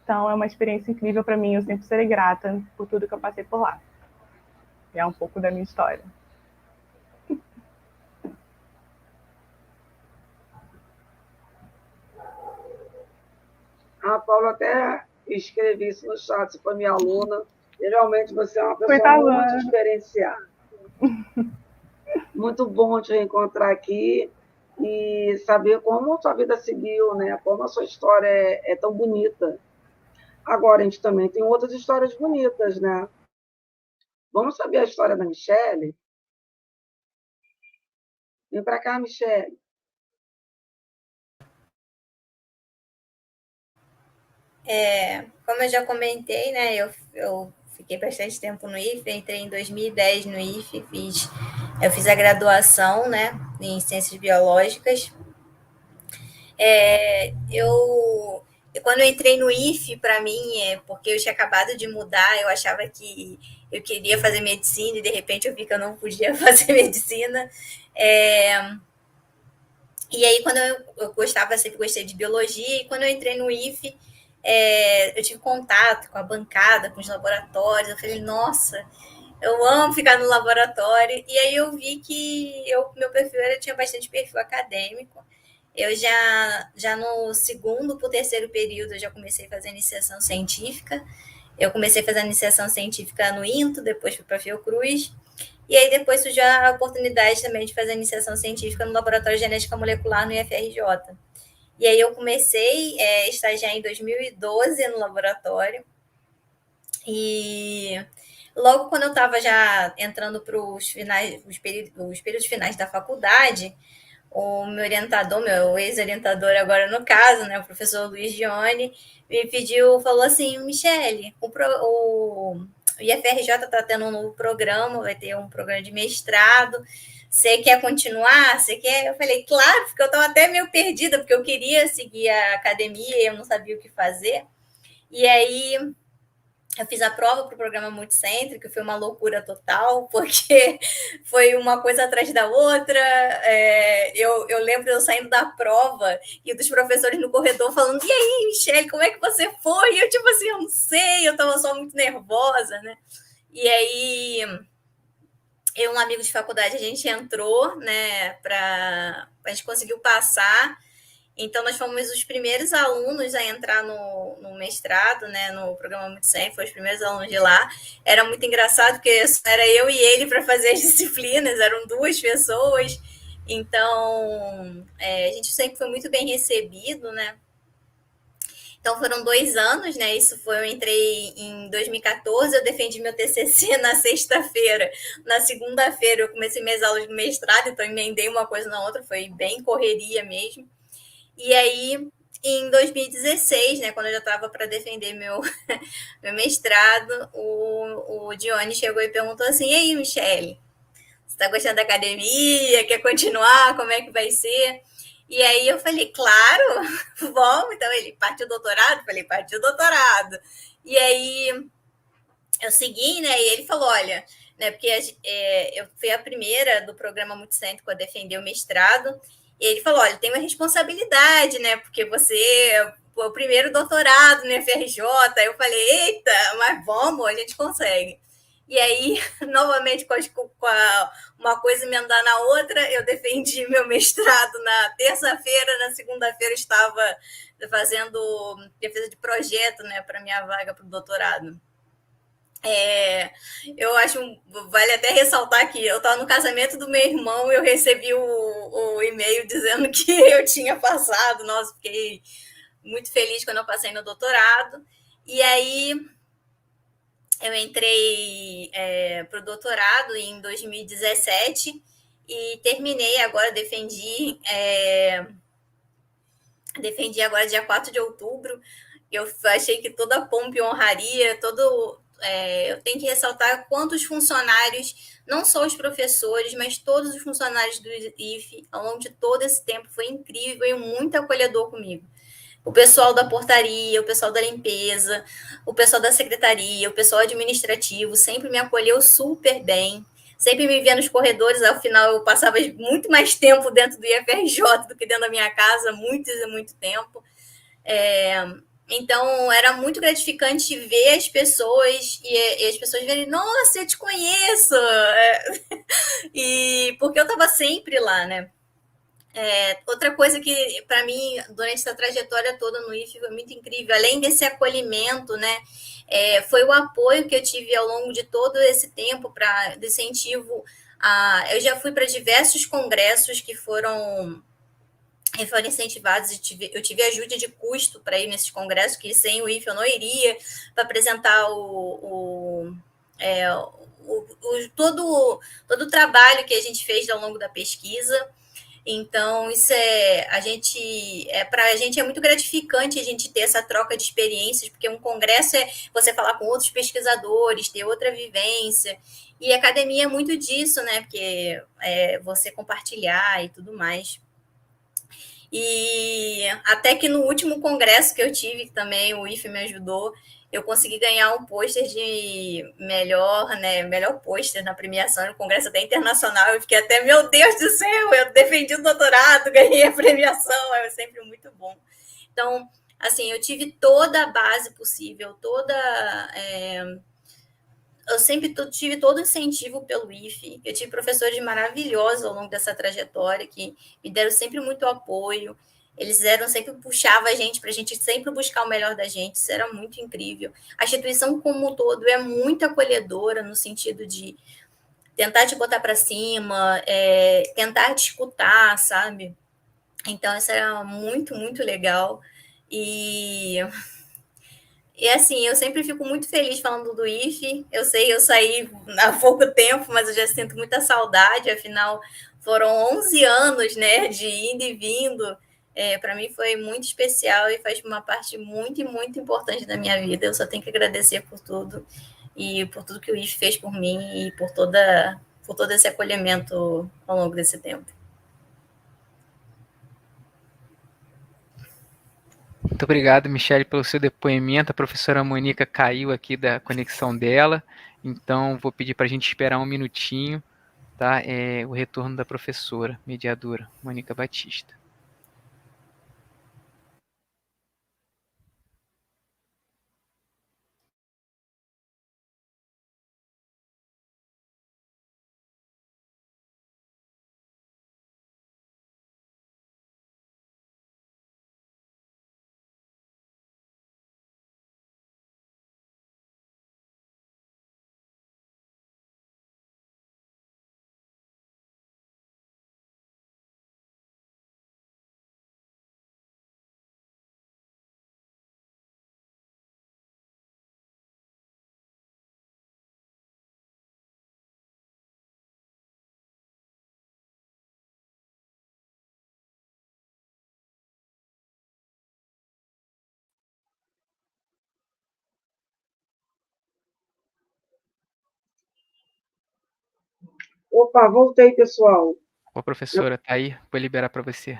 Então, é uma experiência incrível para mim. Eu sempre serei grata por tudo que eu passei por lá. É um pouco da minha história. A Paula até escrevi isso no chat, se foi minha aluna. E realmente você é uma pessoa muito diferenciada. Muito bom te reencontrar aqui e saber como a sua vida seguiu, né? Como a sua história é tão bonita. Agora, a gente também tem outras histórias bonitas, né? Vamos saber a história da Michele? Vem para cá, Michele. Como eu já comentei, né? Eu fiquei bastante tempo no IFE, entrei em 2010 no IFE, eu fiz a graduação, né, em Ciências Biológicas. Eu quando eu entrei no IFE, para mim, porque eu tinha acabado de mudar, eu achava que eu queria fazer medicina e de repente eu vi que eu não podia fazer medicina. E aí, quando eu gostava, sempre gostei de biologia, e quando eu entrei no IFE, eu tive contato com a bancada, com os laboratórios, eu falei, nossa, eu amo ficar no laboratório, e aí eu vi que meu perfil tinha bastante perfil acadêmico. Eu já no segundo para o terceiro período, eu já comecei a fazer iniciação científica. Eu comecei a fazer iniciação científica no INTO, depois fui para a Fiocruz, e aí depois surgiu a oportunidade também de fazer iniciação científica no Laboratório de Genética Molecular no IFRJ. E aí eu comecei a estagiar em 2012 no laboratório, e logo quando eu estava já entrando para os períodos finais da faculdade, o meu orientador, meu ex-orientador agora no caso, né, o professor Luiz Gione, me pediu, falou assim, Michele, o IFRJ está tendo um novo programa, vai ter um programa de mestrado, você quer continuar? Você quer? Eu falei, claro, porque eu estava até meio perdida, porque eu queria seguir a academia e eu não sabia o que fazer. E aí eu fiz a prova para o programa Multicêntrico, foi uma loucura total, porque foi uma coisa atrás da outra. Eu lembro de eu saindo da prova e dos professores no corredor falando, e aí, Michele, como é que você foi? E eu, tipo assim, eu não sei, eu estava só muito nervosa, né? E aí, eu e um amigo de faculdade, a gente entrou, né, a gente conseguiu passar. Então, nós fomos os primeiros alunos a entrar no mestrado, né, no programa Multicem, foi os primeiros alunos de lá. Era muito engraçado, porque era eu e ele para fazer as disciplinas, eram 2 pessoas. Então, a gente sempre foi muito bem recebido, né? Então, foram 2 anos, né? Eu entrei em 2014, eu defendi meu TCC na sexta-feira. Na segunda-feira, eu comecei minhas aulas do mestrado, então emendei uma coisa na outra, foi bem correria mesmo. E aí, em 2016, né, quando eu já estava para defender meu mestrado, o Dione chegou e perguntou assim, e aí, Michele, você está gostando da academia? Quer continuar? Como é que vai ser? E aí eu falei, claro, vamos. Então ele, partiu o doutorado? Falei, partiu o doutorado. E aí eu segui, né, e ele falou, olha, né, porque eu fui a primeira do programa Multicêntrico a defender o mestrado, e ele falou, olha, tem uma responsabilidade, né, porque você foi o primeiro doutorado no FRJ. Aí eu falei, eita, mas vamos, a gente consegue. E aí, novamente, uma coisa emendar na outra, eu defendi meu mestrado na terça-feira, na segunda-feira estava fazendo defesa de projeto, né, para minha vaga para o doutorado. Eu acho, vale até ressaltar que eu estava no casamento do meu irmão e eu recebi o e-mail dizendo que eu tinha passado. Nossa, fiquei muito feliz quando eu passei no doutorado. E aí eu entrei para o doutorado em 2017 e terminei agora, defendi agora dia 4 de outubro. Eu achei que toda pompa e honraria, eu tenho que ressaltar quantos funcionários, não só os professores, mas todos os funcionários do IFE, ao longo de todo esse tempo, foi incrível e muito acolhedor comigo. O pessoal da portaria, o pessoal da limpeza, o pessoal da secretaria, o pessoal administrativo, sempre me acolheu super bem, sempre me via nos corredores. Ao final, eu passava muito mais tempo dentro do IFRJ do que dentro da minha casa, muito tempo. Então, era muito gratificante ver as pessoas e as pessoas verem, nossa, eu te conheço! E porque eu estava sempre lá, né? Outra coisa que, para mim, durante essa trajetória toda no IFE foi muito incrível, além desse acolhimento, né? Foi o apoio que eu tive ao longo de todo esse tempo para incentivo. Eu já fui para diversos congressos que foram incentivados, eu tive ajuda de custo para ir nesses congressos, que sem o IFE eu não iria, para apresentar todo o trabalho que a gente fez ao longo da pesquisa. Então, isso para a gente é muito gratificante a gente ter essa troca de experiências, porque um congresso é você falar com outros pesquisadores, ter outra vivência, e a academia é muito disso, né? Porque você compartilhar e tudo mais. E até que no último congresso que eu tive, que também o IFE me ajudou, eu consegui ganhar um pôster de melhor pôster na premiação, no congresso até internacional. Eu fiquei até, meu Deus do céu, eu defendi o doutorado, ganhei a premiação, é sempre muito bom. Então, assim, eu tive toda a base possível, eu sempre tive todo o incentivo pelo IFE. Eu tive professores maravilhosos ao longo dessa trajetória que me deram sempre muito apoio. Eles sempre puxavam a gente para a gente sempre buscar o melhor da gente. Isso era muito incrível. A instituição como um todo é muito acolhedora no sentido de tentar te botar para cima, tentar te escutar, sabe? Então, isso era muito, muito legal. E assim, eu sempre fico muito feliz falando do IFE. Eu sei, eu saí há pouco tempo, mas eu já sinto muita saudade. Afinal, foram 11 anos, né, de indo e vindo. Para mim foi muito especial e faz uma parte muito, muito importante da minha vida. Eu só tenho que agradecer por tudo e por tudo que o IFE fez por mim e por todo esse acolhimento ao longo desse tempo. Muito obrigado, Michele, pelo seu depoimento. A professora Mônica caiu aqui da conexão dela, então vou pedir para a gente esperar um minutinho, tá? O retorno da professora mediadora, Mônica Batista. Opa, voltei, pessoal. Ô, professora, tá aí? Vou liberar para você.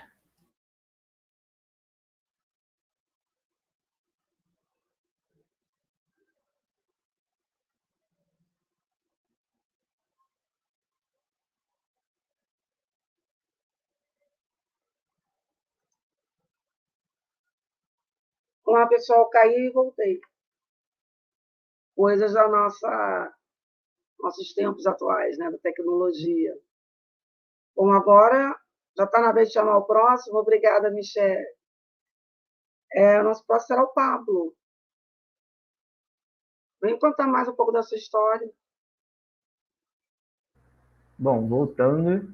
Olá, pessoal, caí e voltei. Coisas nossos tempos atuais, né, da tecnologia. Bom, agora já está na vez de chamar o próximo. Obrigada, Michele. O nosso próximo será o Pablo. Vem contar mais um pouco da sua história. Bom, voltando,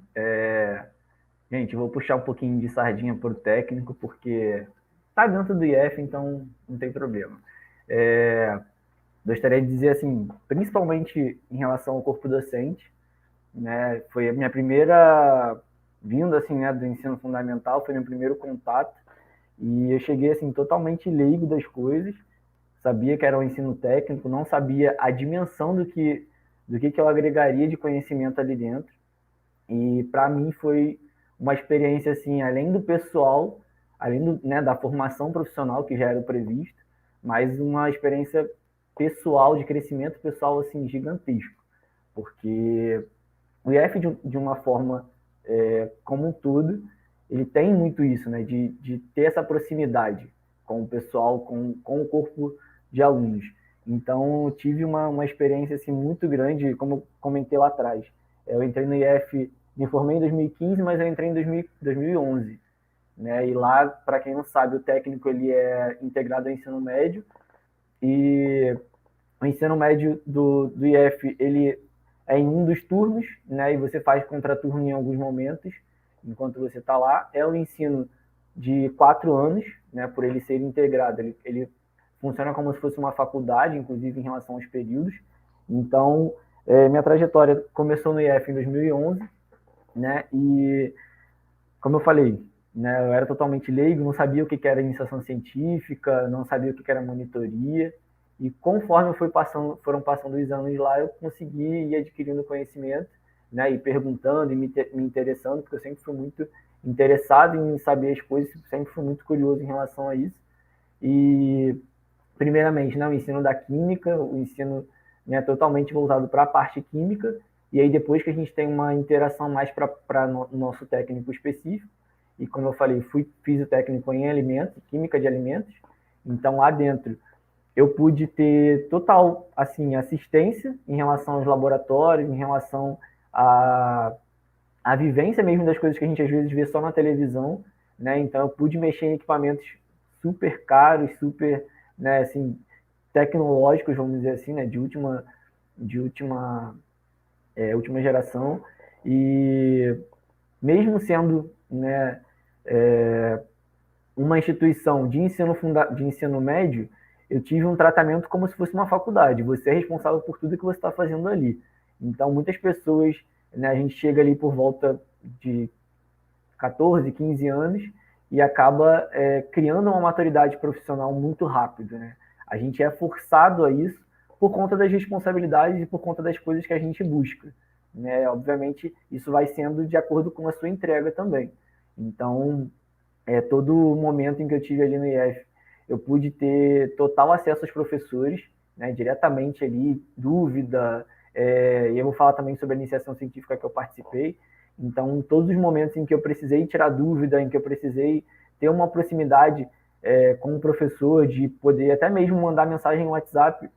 gente, vou puxar um pouquinho de sardinha para o técnico, porque tá dentro do IF, então não tem problema. Gostaria de dizer, assim, principalmente em relação ao corpo docente, né, foi a minha primeira vinda, assim, né, do ensino fundamental, foi meu primeiro contato, e eu cheguei, assim, totalmente leigo das coisas, sabia que era um ensino técnico, não sabia a dimensão do que eu agregaria de conhecimento ali dentro, e para mim foi uma experiência, assim, além do pessoal, além né, da formação profissional que já era previsto, mas uma experiência pessoal, de crescimento pessoal, assim, gigantesco, porque o IF, de uma forma como um todo, ele tem muito isso, né, de ter essa proximidade com o pessoal, com o corpo de alunos. Então, eu tive uma experiência assim, muito grande, como eu comentei lá atrás. Eu entrei no IF, me formei em 2015, mas eu entrei em 2011. Né? E lá, para quem não sabe, o técnico ele é integrado ao ensino médio, e o ensino médio do IF ele é em um dos turnos, né? E você faz contraturno em alguns momentos, enquanto você está lá. É um ensino de 4 anos, né? Por ele ser integrado, ele funciona como se fosse uma faculdade, inclusive em relação aos períodos. Então, minha trajetória começou no IF em 2011, né? E, como eu falei, né? Eu era totalmente leigo, não sabia o que era iniciação científica, não sabia o que era monitoria. E conforme foram passando os anos lá, eu consegui ir adquirindo conhecimento, né, e perguntando e me interessando, porque eu sempre fui muito interessado em saber as coisas, sempre fui muito curioso em relação a isso. E, primeiramente, né, o ensino da química, o ensino, né, totalmente voltado para a parte química, e aí depois que a gente tem uma interação mais para o nosso técnico específico, e como eu falei, fiz o técnico em alimentos, química de alimentos, então lá dentro eu pude ter total assim, assistência em relação aos laboratórios, em relação à vivência mesmo das coisas que a gente às vezes vê só na televisão, né? Então eu pude mexer em equipamentos super caros, super, né, assim, tecnológicos, vamos dizer assim, né, de última geração, e mesmo sendo, né, uma instituição de ensino médio, eu tive um tratamento como se fosse uma faculdade. Você é responsável por tudo que você está fazendo ali. Então, muitas pessoas, né, a gente chega ali por volta de 14, 15 anos e acaba criando uma maturidade profissional muito rápido, né? A gente é forçado a isso por conta das responsabilidades e por conta das coisas que a gente busca, né? Obviamente, isso vai sendo de acordo com a sua entrega também. Então, todo momento em que eu tive ali no IF, eu pude ter total acesso aos professores, né, diretamente ali, dúvida, e eu vou falar também sobre a iniciação científica que eu participei. Então, todos os momentos em que eu precisei tirar dúvida, em que eu precisei ter uma proximidade com o professor, de poder até mesmo mandar mensagem no WhatsApp,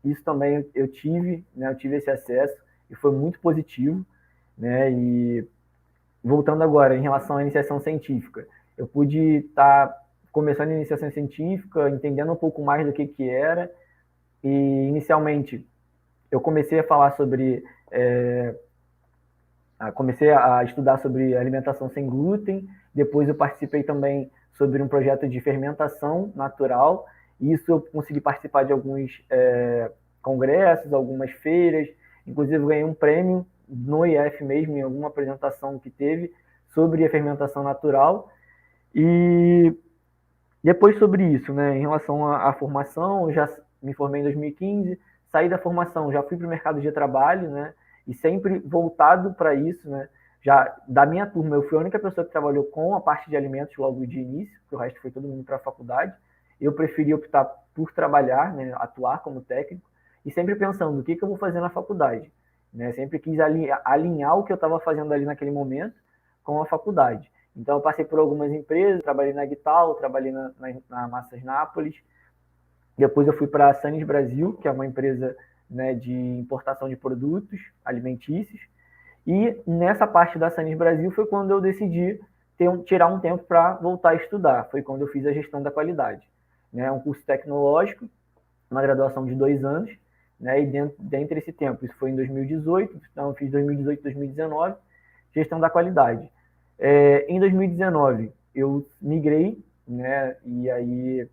isso também eu tive, né, eu tive esse acesso e foi muito positivo, né? E voltando agora em relação à iniciação científica, eu pude estar começando a iniciação científica, entendendo um pouco mais do que era, e inicialmente eu comecei a falar sobre, comecei a estudar sobre alimentação sem glúten, depois eu participei também sobre um projeto de fermentação natural, e isso eu consegui participar de alguns congressos, algumas feiras, inclusive eu ganhei um prêmio no IF mesmo, em alguma apresentação que teve sobre a fermentação natural. E depois sobre isso, né, em relação à formação, eu já me formei em 2015, saí da formação, já fui para o mercado de trabalho, né, e sempre voltado para isso, né, já da minha turma, eu fui a única pessoa que trabalhou com a parte de alimentos logo de início, porque o resto foi todo mundo para a faculdade. Eu preferi optar por trabalhar, né, atuar como técnico, e sempre pensando o que eu vou fazer na faculdade, né, sempre quis alinhar o que eu estava fazendo ali naquele momento com a faculdade. Então, eu passei por algumas empresas, trabalhei na Guital, trabalhei na Massas Nápoles. Depois eu fui para a Sanis Brasil, que é uma empresa, né, de importação de produtos alimentícios. E nessa parte da Sanis Brasil foi quando eu decidi tirar um tempo para voltar a estudar. Foi quando eu fiz a gestão da qualidade. É um curso tecnológico, uma graduação de 2 anos, né, e dentro desse tempo, isso foi em 2018, então eu fiz 2018, 2019, gestão da qualidade. Em 2019, eu migrei, né, e aí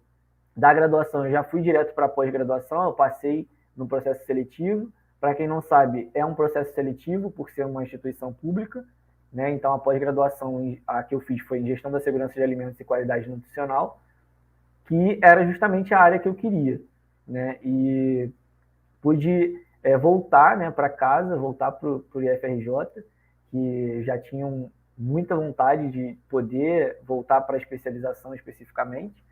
da graduação eu já fui direto para a pós-graduação, eu passei no processo seletivo. Para quem não sabe, é um processo seletivo por ser uma instituição pública, né, então a pós-graduação a que eu fiz foi em gestão da segurança de alimentos e qualidade nutricional, que era justamente a área que eu queria, né, e pude voltar, né, para casa, voltar para o IFRJ, que já tinham muita vontade de poder voltar para a especialização especificamente,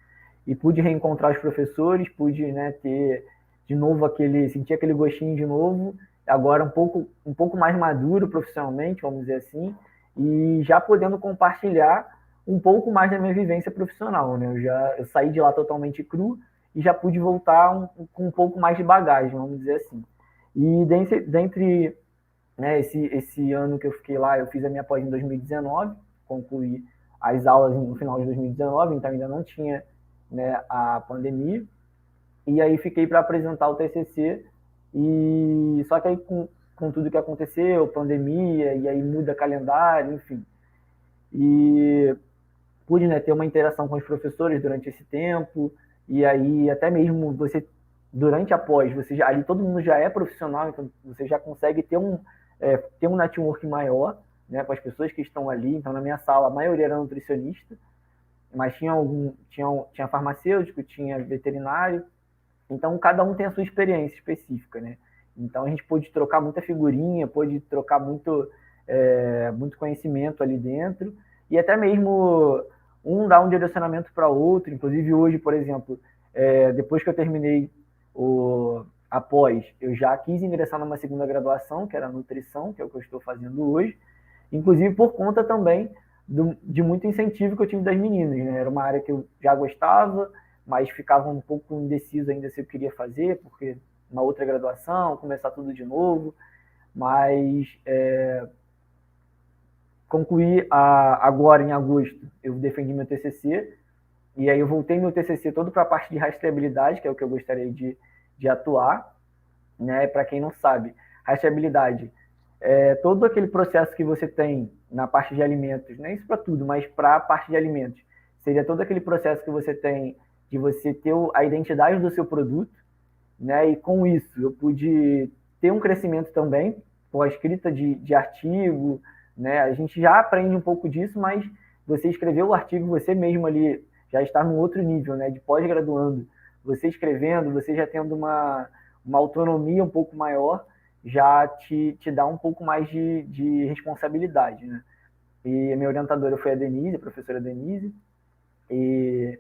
e pude reencontrar os professores, pude, né, ter de novo sentir aquele gostinho de novo, agora um pouco mais maduro profissionalmente, vamos dizer assim, e já podendo compartilhar um pouco mais da minha vivência profissional, né? Eu saí de lá totalmente cru e já pude voltar com um pouco mais de bagagem, vamos dizer assim. E dentre né, esse ano que eu fiquei lá, eu fiz a minha pós em 2019, concluí as aulas no final de 2019, então ainda não tinha, né, a pandemia, e aí fiquei para apresentar o TCC, e só que aí com tudo que aconteceu, pandemia, e aí muda calendário, enfim, e pude, né, ter uma interação com os professores durante esse tempo, e aí até mesmo durante a pós, ali todo mundo já é profissional, então você já consegue ter um network maior, né, com as pessoas que estão ali. Então, na minha sala, a maioria era nutricionista, mas tinha farmacêutico, tinha veterinário, então cada um tem a sua experiência específica, né? Então a gente pôde trocar muita figurinha, pôde trocar muito conhecimento ali dentro, e até mesmo um dar um direcionamento para outro. Inclusive hoje, por exemplo, depois que eu terminei a pós, eu já quis ingressar numa segunda graduação, que era nutrição, que é o que eu estou fazendo hoje, inclusive por conta também de muito incentivo que eu tive das meninas, né? Era uma área que eu já gostava, mas ficava um pouco indeciso ainda se eu queria fazer, porque uma outra graduação, começar tudo de novo, mas concluí agora em agosto, eu defendi meu TCC, e aí eu voltei meu TCC todo para a parte de rastreabilidade, que é o que eu gostaria de atuar, né? Para quem não sabe, rastreabilidade é todo aquele processo que você tem na parte de alimentos, não é isso para tudo, mas para a parte de alimentos, seria todo aquele processo que você tem de você ter a identidade do seu produto, né? E com isso eu pude ter um crescimento também com a escrita de artigo, né? A gente já aprende um pouco disso, mas você escrever o artigo, você mesmo ali já está num outro nível, né? De pós-graduando, você escrevendo, você já tendo uma autonomia um pouco maior, já te dá um pouco mais de responsabilidade, né? E a minha orientadora foi a Denise, a professora Denise, e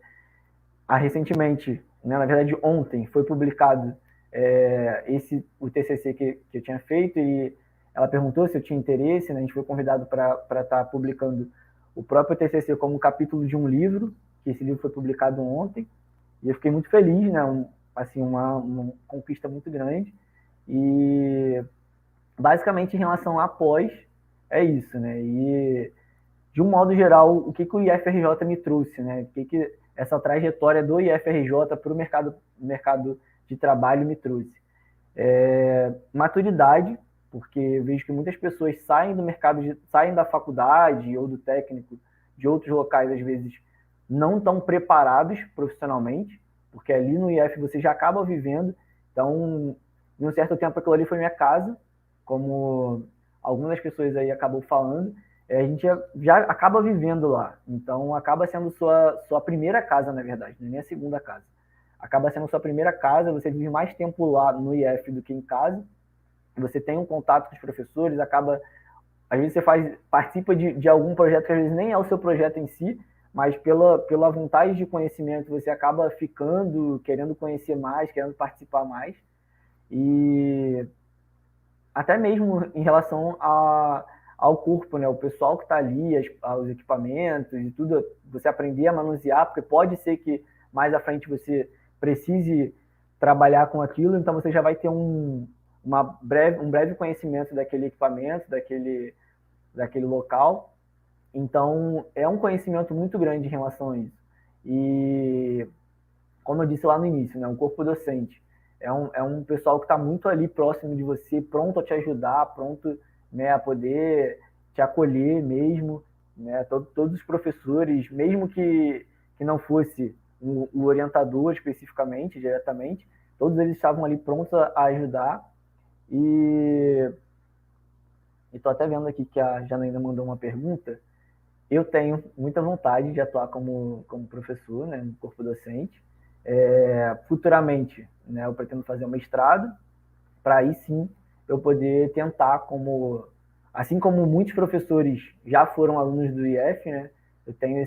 recentemente, né, na verdade ontem, foi publicado o TCC que eu tinha feito, e ela perguntou se eu tinha interesse, né? A gente foi convidado para estar publicando o próprio TCC como capítulo de um livro, que esse livro foi publicado ontem, e eu fiquei muito feliz, né? Uma conquista muito grande. E basicamente em relação a pós, é isso, né? E de um modo geral, o que o IFRJ me trouxe, né? O que essa trajetória do IFRJ para o mercado de trabalho me trouxe? Maturidade, porque eu vejo que muitas pessoas saem do mercado, saem da faculdade ou do técnico, de outros locais, às vezes, não estão preparados profissionalmente, porque ali no IF você já acaba vivendo. Então, em um certo tempo, aquilo ali foi minha casa, como algumas pessoas aí acabam falando, a gente já acaba vivendo lá. Então, acaba sendo sua primeira casa, na verdade, não é nem a segunda casa. Acaba sendo sua primeira casa, você vive mais tempo lá no IF do que em casa, você tem um contato com os professores, às vezes você participa de algum projeto que às vezes nem é o seu projeto em si, mas pela vontade de conhecimento você acaba ficando, querendo conhecer mais, querendo participar mais. E até mesmo em relação ao corpo, né? O pessoal que está ali, os equipamentos e tudo, você aprender a manusear, porque pode ser que mais à frente você precise trabalhar com aquilo, então você já vai ter um breve conhecimento daquele equipamento, daquele local. Então, é um conhecimento muito grande em relação a isso. E, como eu disse lá no início, né, o corpo docente é um pessoal que está muito ali próximo de você, pronto a te ajudar, pronto, né, a poder te acolher mesmo, né, todos os professores, mesmo que não fosse o orientador especificamente, diretamente, todos eles estavam ali prontos a ajudar. E estou até vendo aqui que a Janaína mandou uma pergunta. Eu tenho muita vontade de atuar como professor, né, no corpo docente. Futuramente, né, eu pretendo fazer um mestrado, para aí sim eu poder tentar, assim como muitos professores já foram alunos do IF, né, eu tenho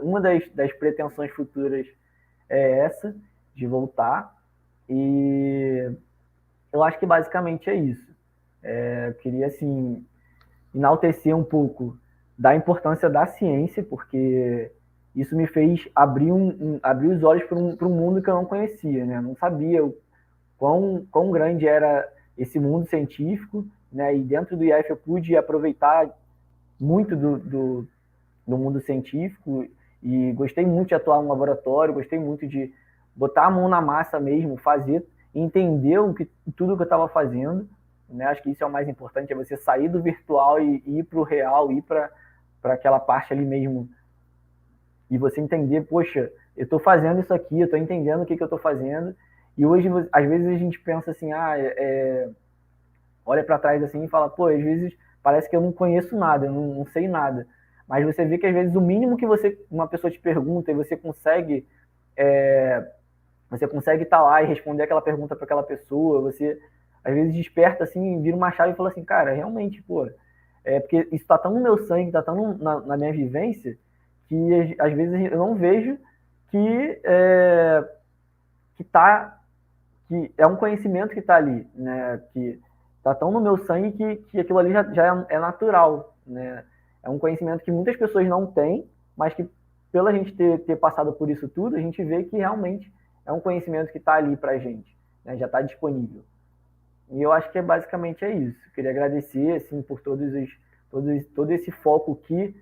uma das pretensões futuras é essa, de voltar. E eu acho que basicamente é isso. Eu queria, assim, enaltecer um pouco da importância da ciência, porque isso me fez abrir os olhos para um mundo que eu não conhecia, né? Eu não sabia quão grande era esse mundo científico, né? E dentro do IF eu pude aproveitar muito do mundo científico, e gostei muito de atuar no laboratório, gostei muito de botar a mão na massa mesmo, fazer, entender tudo que eu estava fazendo, né? Acho que isso é o mais importante, é você sair do virtual e ir para o real, ir para aquela parte ali mesmo, e você entender, poxa, eu estou fazendo isso aqui, eu estou entendendo o que eu estou fazendo. E hoje, às vezes a gente pensa assim, olha para trás assim e fala, pô, às vezes parece que eu não conheço nada, eu não sei nada. Mas você vê que às vezes o mínimo que uma pessoa te pergunta e você consegue estar lá e responder aquela pergunta para aquela pessoa, você às vezes desperta assim, vira uma chave e fala assim, cara, realmente, pô, porque isso está tão no meu sangue, está tão na minha vivência, que às vezes eu não vejo que é um conhecimento que está ali, né? Que está tão no meu sangue que aquilo ali já é natural, né? É um conhecimento que muitas pessoas não têm, mas que pela gente ter passado por isso tudo, a gente vê que realmente é um conhecimento que está ali para a gente, né? Já está disponível. E eu acho que basicamente é isso. Queria agradecer assim, por todo esse foco que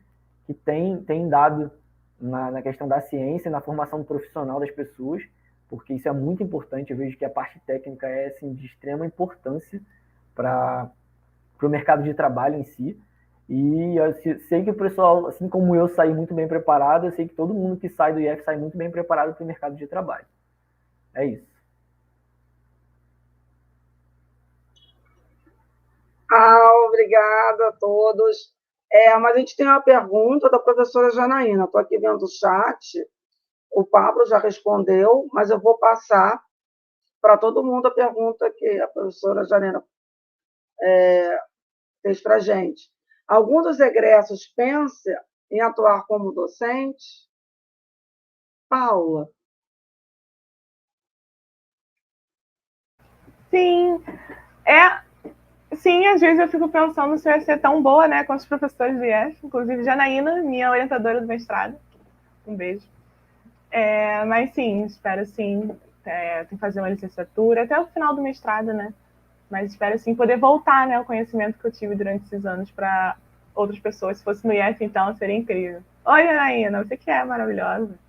tem dado na questão da ciência, na formação profissional das pessoas, porque isso é muito importante. Eu vejo que a parte técnica é assim, de extrema importância para o mercado de trabalho em si. E eu sei que o pessoal, assim como eu, saí muito bem preparado, eu sei que todo mundo que sai do IF sai muito bem preparado para o mercado de trabalho. É isso. Obrigada a todos. Mas a gente tem uma pergunta da professora Janaína. Estou aqui vendo o chat. O Pablo já respondeu, mas eu vou passar para todo mundo a pergunta que a professora Janaína fez para a gente. Algum dos egressos pensa em atuar como docente? Paula? Sim, sim, às vezes eu fico pensando se eu ia ser tão boa, né, quanto os professores do IF, inclusive Janaína, minha orientadora do mestrado. Um beijo. Mas sim, espero sim, tem que fazer uma licenciatura até o final do mestrado, né? Mas espero sim poder voltar, né, o conhecimento que eu tive durante esses anos para outras pessoas. Se fosse no IF, então, seria incrível. Oi, Janaína, você que é maravilhosa.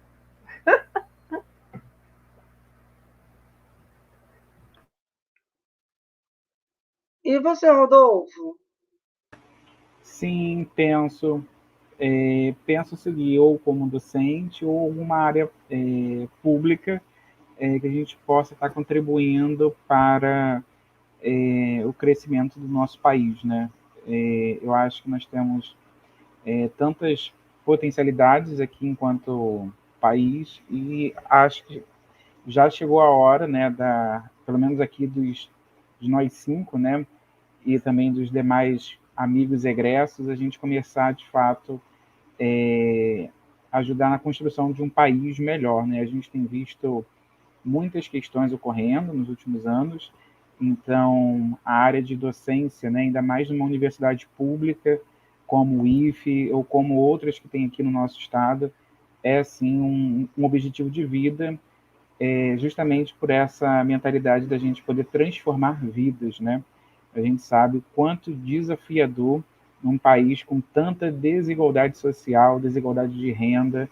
E você, Rodolfo? Sim, penso seguir ou como docente ou alguma área pública que a gente possa estar contribuindo para o crescimento do nosso país, né? Eu acho que nós temos tantas potencialidades aqui enquanto país e acho que já chegou a hora, né, pelo menos aqui de nós 5, né, e também dos demais amigos egressos, a gente começar, de fato, ajudar na construção de um país melhor, né? A gente tem visto muitas questões ocorrendo nos últimos anos, então a área de docência, né, ainda mais numa universidade pública como o IFE ou como outras que tem aqui no nosso estado, é assim um objetivo de vida, justamente por essa mentalidade da gente poder transformar vidas, né? A gente sabe o quanto desafiador num país com tanta desigualdade social, desigualdade de renda,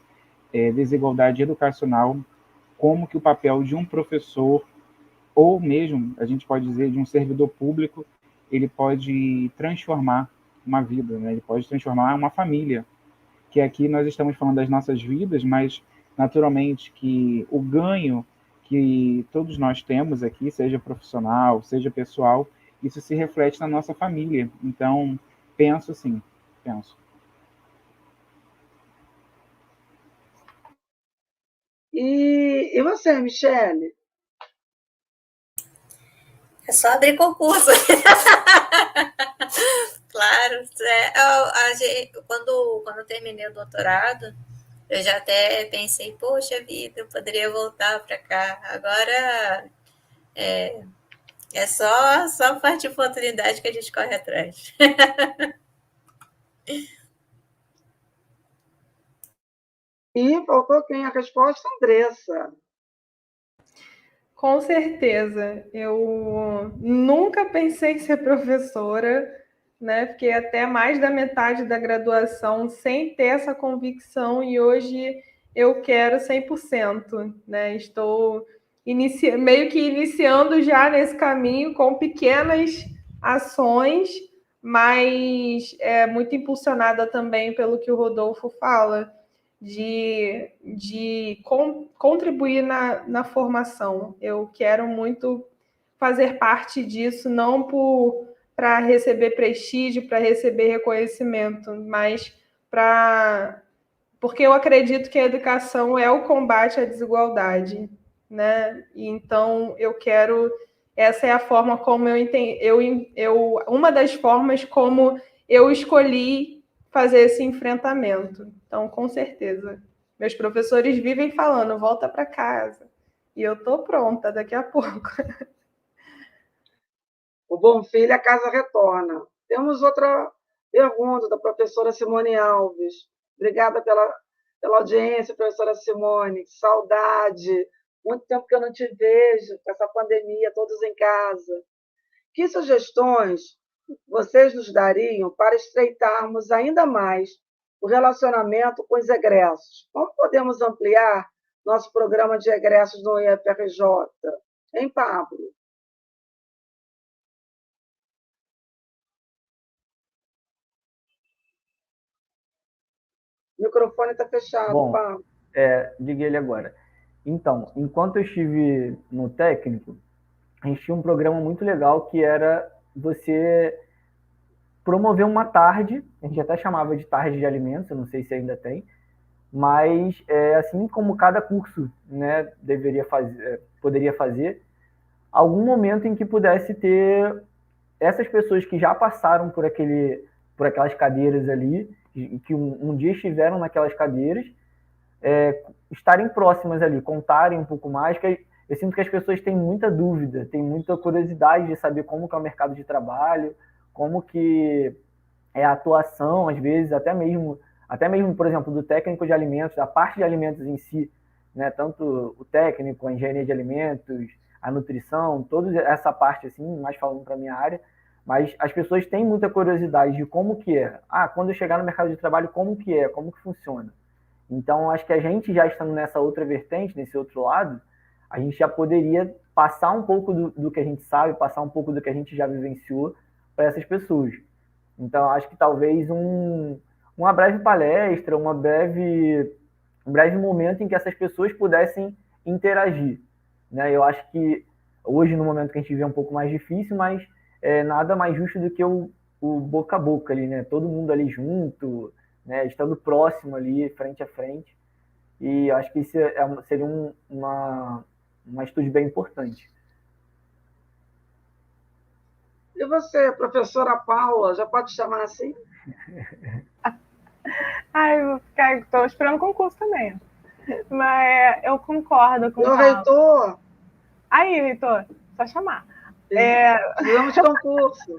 desigualdade educacional, como que o papel de um professor, ou mesmo, a gente pode dizer, de um servidor público, ele pode transformar uma vida, né? Ele pode transformar uma família, que aqui nós estamos falando das nossas vidas, mas naturalmente que o ganho que todos nós temos aqui, seja profissional, seja pessoal, isso se reflete na nossa família. Então, penso sim, penso. E você, Michele? É só abrir concurso. Claro. Quando eu terminei o doutorado, eu já até pensei, poxa vida, eu poderia voltar para cá. Agora é só parte de oportunidade que a gente corre atrás. E faltou quem? A resposta, Andressa. Com certeza. Eu nunca pensei em ser professora, né? Fiquei até mais da metade da graduação sem ter essa convicção e hoje eu quero 100%, né? Estou meio que iniciando já nesse caminho com pequenas ações, mas é muito impulsionada também pelo que o Rodolfo fala, de contribuir na formação. Eu quero muito fazer parte disso, não para receber prestígio, para receber reconhecimento, mas porque eu acredito que a educação é o combate à desigualdade, né? E então eu quero, essa é a forma como eu entendo, uma das formas como eu escolhi fazer esse enfrentamento. Então, com certeza, meus professores vivem falando, volta para casa. E eu estou pronta daqui a pouco. O bom filho, a casa retorna. Temos outra pergunta da professora Simone Alves. Obrigada pela audiência, professora Simone. Que saudade. Muito tempo que eu não te vejo, com essa pandemia, todos em casa. Que sugestões vocês nos dariam para estreitarmos ainda mais o relacionamento com os egressos? Como podemos ampliar nosso programa de egressos no IFRJ? Hein, Pablo? O microfone está fechado, Bom, Pablo. Diga ele agora. Então, enquanto eu estive no técnico, a gente tinha um programa muito legal que era você promover uma tarde, a gente até chamava de tarde de alimentos, eu não sei se ainda tem, mas assim como cada curso, né, poderia fazer, algum momento em que pudesse ter essas pessoas que já passaram por aquelas cadeiras ali, que um dia estiveram naquelas cadeiras, estarem próximas ali, contarem um pouco mais, que eu sinto que as pessoas têm muita dúvida, têm muita curiosidade de saber como que é o mercado de trabalho, como que é a atuação, às vezes, até mesmo, por exemplo, do técnico de alimentos, da parte de alimentos em si, né, tanto o técnico, a engenharia de alimentos, a nutrição, toda essa parte, assim, mais falando para a minha área, mas as pessoas têm muita curiosidade de como que é. Quando eu chegar no mercado de trabalho, como que é, como que funciona. Então, acho que a gente já estando nessa outra vertente, nesse outro lado, a gente já poderia passar um pouco do que a gente sabe, passar um pouco do que a gente já vivenciou para essas pessoas. Então, acho que talvez uma breve palestra, um breve momento em que essas pessoas pudessem interagir. Né? Eu acho que hoje, no momento que a gente vive, é um pouco mais difícil, mas nada mais justo do que o boca a boca ali, né? Todo mundo ali junto, né? Estando próximo ali, frente a frente. E acho que isso seria uma atitude bem importante. E você, professora Paula, já pode chamar assim? Estou esperando o concurso também. Mas eu concordo com o Paulo. Reitor! Aí, reitor, só chamar. Precisamos de concurso.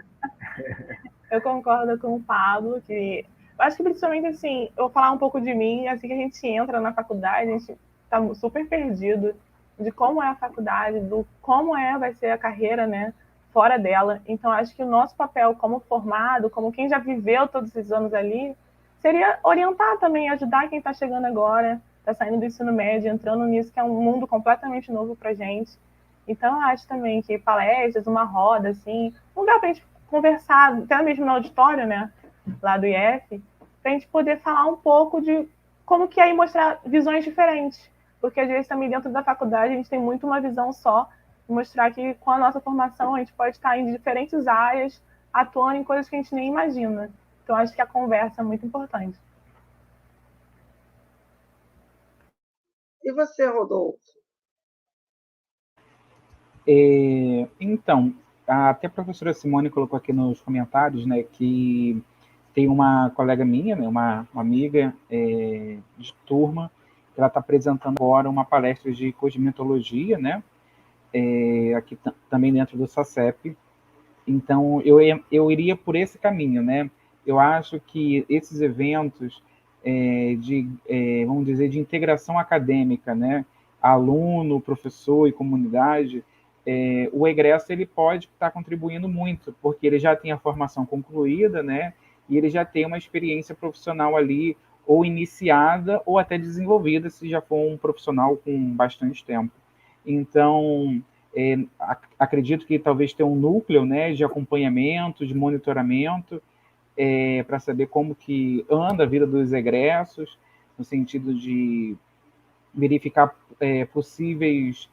Eu concordo com o Pablo, que eu acho que principalmente assim, eu vou falar um pouco de mim, assim que a gente entra na faculdade, a gente está super perdido de como é a faculdade, do como vai ser a carreira, né, fora dela. Então, acho que o nosso papel como formado, como quem já viveu todos esses anos ali, seria orientar também, ajudar quem está chegando agora, está saindo do ensino médio, entrando nisso, que é um mundo completamente novo para a gente. Então, eu acho também que palestras, uma roda, assim, um lugar para a gente conversar, até mesmo no auditório, né, lá do IF, para a gente poder falar um pouco de como que é e mostrar visões diferentes. Porque, às vezes, também dentro da faculdade, a gente tem muito uma visão só, e mostrar que, com a nossa formação, a gente pode estar em diferentes áreas, atuando em coisas que a gente nem imagina. Então, acho que a conversa é muito importante. E você, Rodolfo? Então, até a professora Simone colocou aqui nos comentários, né, que tem uma colega minha, né, uma amiga de turma, que ela está apresentando agora uma palestra de cosmetologia, né, aqui também dentro do SACEP. Então, eu iria por esse caminho, né? Eu acho que esses eventos vamos dizer, de integração acadêmica, né? Aluno, professor e comunidade, o egresso ele pode estar contribuindo muito, porque ele já tem a formação concluída, né? E ele já tem uma experiência profissional ali, ou iniciada, ou até desenvolvida, se já for um profissional com bastante tempo. Então, acredito que talvez tenha um núcleo, né, de acompanhamento, de monitoramento, para saber como que anda a vida dos egressos, no sentido de verificar possíveis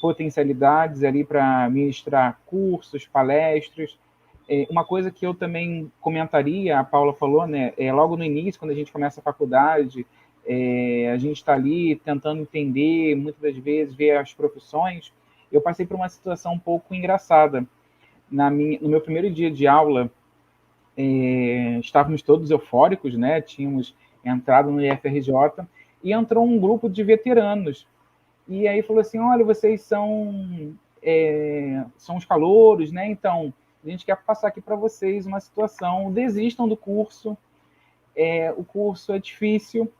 potencialidades ali para ministrar cursos, palestras. Uma coisa que eu também comentaria, a Paula falou, né, logo no início, quando a gente começa a faculdade, a gente está ali tentando entender, muitas das vezes, ver as profissões. Eu passei por uma situação um pouco engraçada. No meu primeiro dia de aula, estávamos todos eufóricos, né? Tínhamos entrado no IFRJ e entrou um grupo de veteranos. E aí falou assim, olha, vocês são os calouros, né? Então, a gente quer passar aqui para vocês uma situação, desistam do curso, o curso é difícil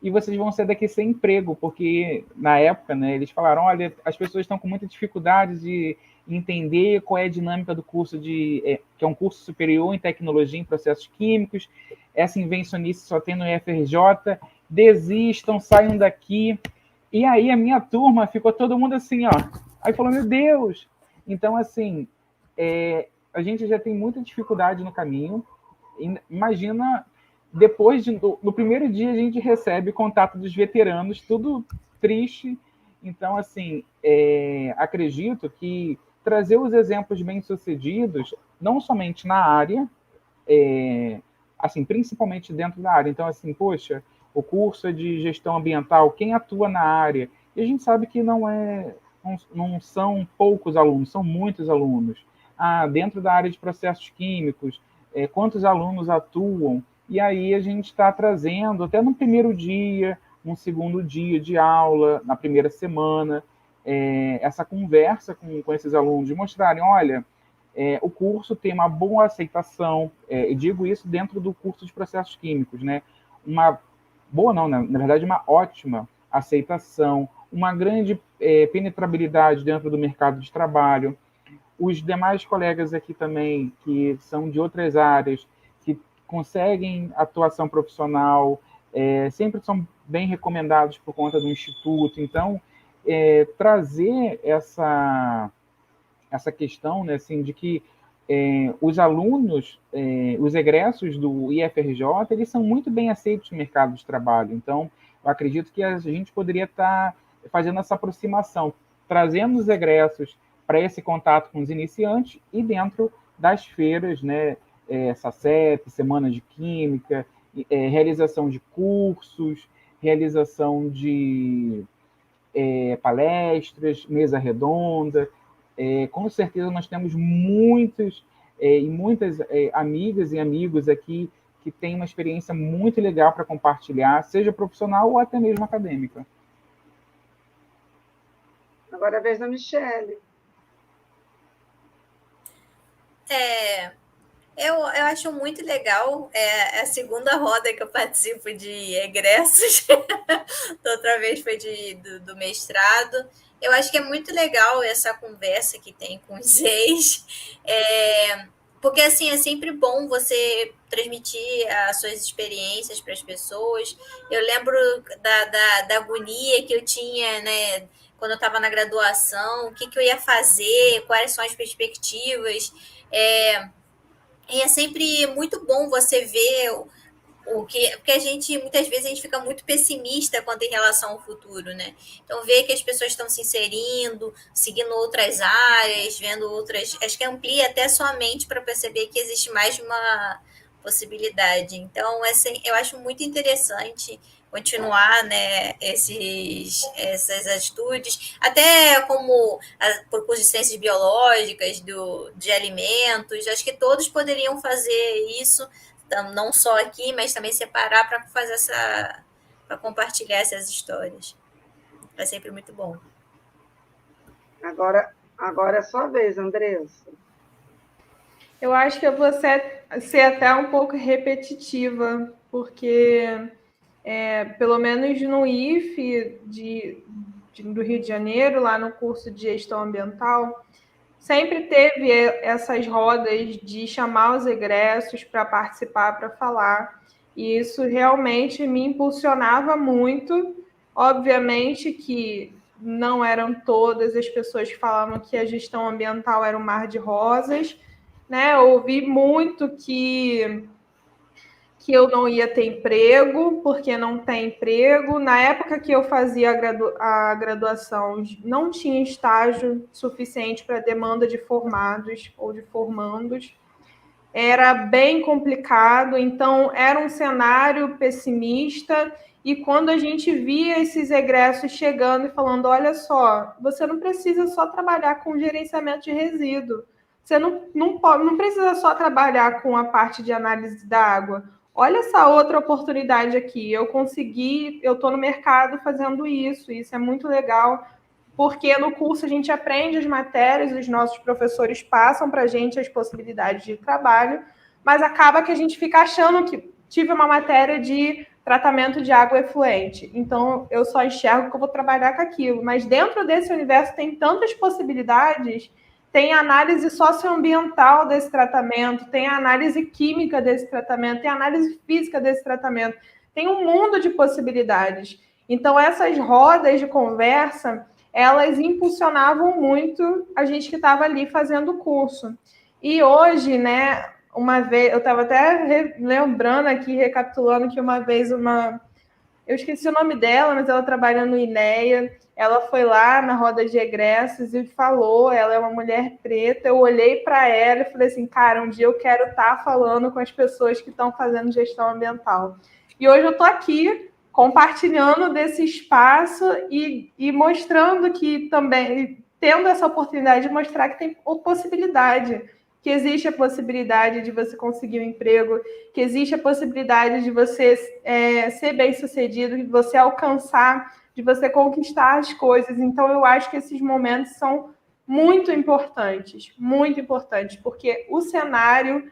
e vocês vão sair daqui sem emprego, porque na época, né, eles falaram, olha, as pessoas estão com muita dificuldade de entender qual é a dinâmica do curso que é um curso superior em tecnologia em processos químicos, essa invencionice só tem no IFRJ, desistam, saiam daqui. E aí a minha turma ficou todo mundo assim, ó, aí falou, meu Deus! Então, assim, a gente já tem muita dificuldade no caminho, imagina... Depois, no primeiro dia, a gente recebe contato dos veteranos, tudo triste. Então, assim, acredito que trazer os exemplos bem-sucedidos, não somente na área, assim, principalmente dentro da área. Então, assim, poxa, o curso é de gestão ambiental, quem atua na área? E a gente sabe que não são poucos alunos, são muitos alunos. Dentro da área de processos químicos, quantos alunos atuam? E aí a gente está trazendo, até no primeiro dia, no segundo dia de aula, na primeira semana, essa conversa com esses alunos, de mostrarem, olha, o curso tem uma boa aceitação, e digo isso dentro do curso de processos químicos, né? Uma boa não, na verdade, uma ótima aceitação, uma grande penetrabilidade dentro do mercado de trabalho. Os demais colegas aqui também, que são de outras áreas, conseguem atuação profissional, sempre são bem recomendados por conta do Instituto. Então, trazer essa questão, né, assim, de que os alunos, os egressos do IFRJ, eles são muito bem aceitos no mercado de trabalho. Então, eu acredito que a gente poderia estar fazendo essa aproximação, trazendo os egressos para esse contato com os iniciantes e dentro das feiras, né, SACEP, Semana de Química, realização de cursos, realização de palestras, mesa redonda. Com certeza nós temos muitas amigas e amigos aqui que têm uma experiência muito legal para compartilhar, seja profissional ou até mesmo acadêmica. Agora é a vez da Michele. Eu acho muito legal, a segunda roda que eu participo de egressos, da outra vez foi do mestrado. Eu acho que é muito legal essa conversa que tem com os ex, porque assim, é sempre bom você transmitir as suas experiências para as pessoas. Eu lembro da agonia que eu tinha, né, quando eu estava na graduação, o que eu ia fazer, quais são as perspectivas. E é sempre muito bom você ver porque muitas vezes a gente fica muito pessimista quanto em relação ao futuro, né? Então, ver que as pessoas estão se inserindo, seguindo outras áreas, vendo outras... Acho que amplia até a sua mente para perceber que existe mais de uma possibilidade. Então, eu acho muito interessante continuar, né, essas atitudes, até como por curso de ciências biológicas, de alimentos, acho que todos poderiam fazer isso, não só aqui, mas também separar para fazer para compartilhar essas histórias. É sempre muito bom. Agora é sua vez, Andressa. Eu acho que eu vou ser até um pouco repetitiva, porque pelo menos no IF do Rio de Janeiro, lá no curso de gestão ambiental, sempre teve essas rodas de chamar os egressos para participar, para falar, e isso realmente me impulsionava muito. Obviamente que não eram todas as pessoas que falavam que a gestão ambiental era um mar de rosas, né? Eu ouvi muito que eu não ia ter emprego, porque não tem emprego. Na época que eu fazia a graduação, não tinha estágio suficiente para a demanda de formados ou de formandos. Era bem complicado, então era um cenário pessimista. E quando a gente via esses egressos chegando e falando, olha só, você não precisa só trabalhar com gerenciamento de resíduo, Você não precisa só trabalhar com a parte de análise da água. Olha essa outra oportunidade aqui. Eu estou no mercado fazendo isso é muito legal, porque no curso a gente aprende as matérias, os nossos professores passam para a gente as possibilidades de trabalho, mas acaba que a gente fica achando que tive uma matéria de tratamento de água efluente, então eu só enxergo que eu vou trabalhar com aquilo, mas dentro desse universo tem tantas possibilidades. Tem a análise socioambiental desse tratamento, tem a análise química desse tratamento, tem a análise física desse tratamento. Tem um mundo de possibilidades. Então, essas rodas de conversa, elas impulsionavam muito a gente que estava ali fazendo o curso. E hoje, né, uma vez, eu estava até lembrando aqui, recapitulando que uma vez eu esqueci o nome dela, mas ela trabalha no INEA, ela foi lá na roda de egressos e falou, ela é uma mulher preta, eu olhei para ela e falei assim, cara, um dia eu quero estar falando com as pessoas que estão fazendo gestão ambiental. E hoje eu estou aqui compartilhando desse espaço e mostrando que também, tendo essa oportunidade de mostrar que tem possibilidade, que existe a possibilidade de você conseguir um emprego, que existe a possibilidade de você ser bem-sucedido, de você alcançar, de você conquistar as coisas. Então, eu acho que esses momentos são muito importantes, porque o cenário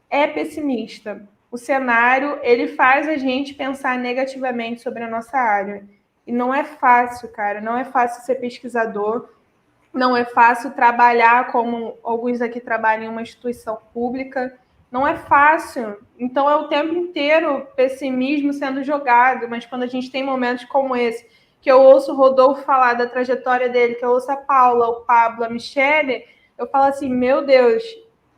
é pessimista. O cenário, ele faz a gente pensar negativamente sobre a nossa área. E não é fácil, cara, não é fácil ser pesquisador, não é fácil trabalhar como alguns aqui trabalham em uma instituição pública, não é fácil. Então, é o tempo inteiro pessimismo sendo jogado, mas quando a gente tem momentos como esse, que eu ouço o Rodolfo falar da trajetória dele, que eu ouço a Paula, o Pablo, a Michele, eu falo assim, meu Deus,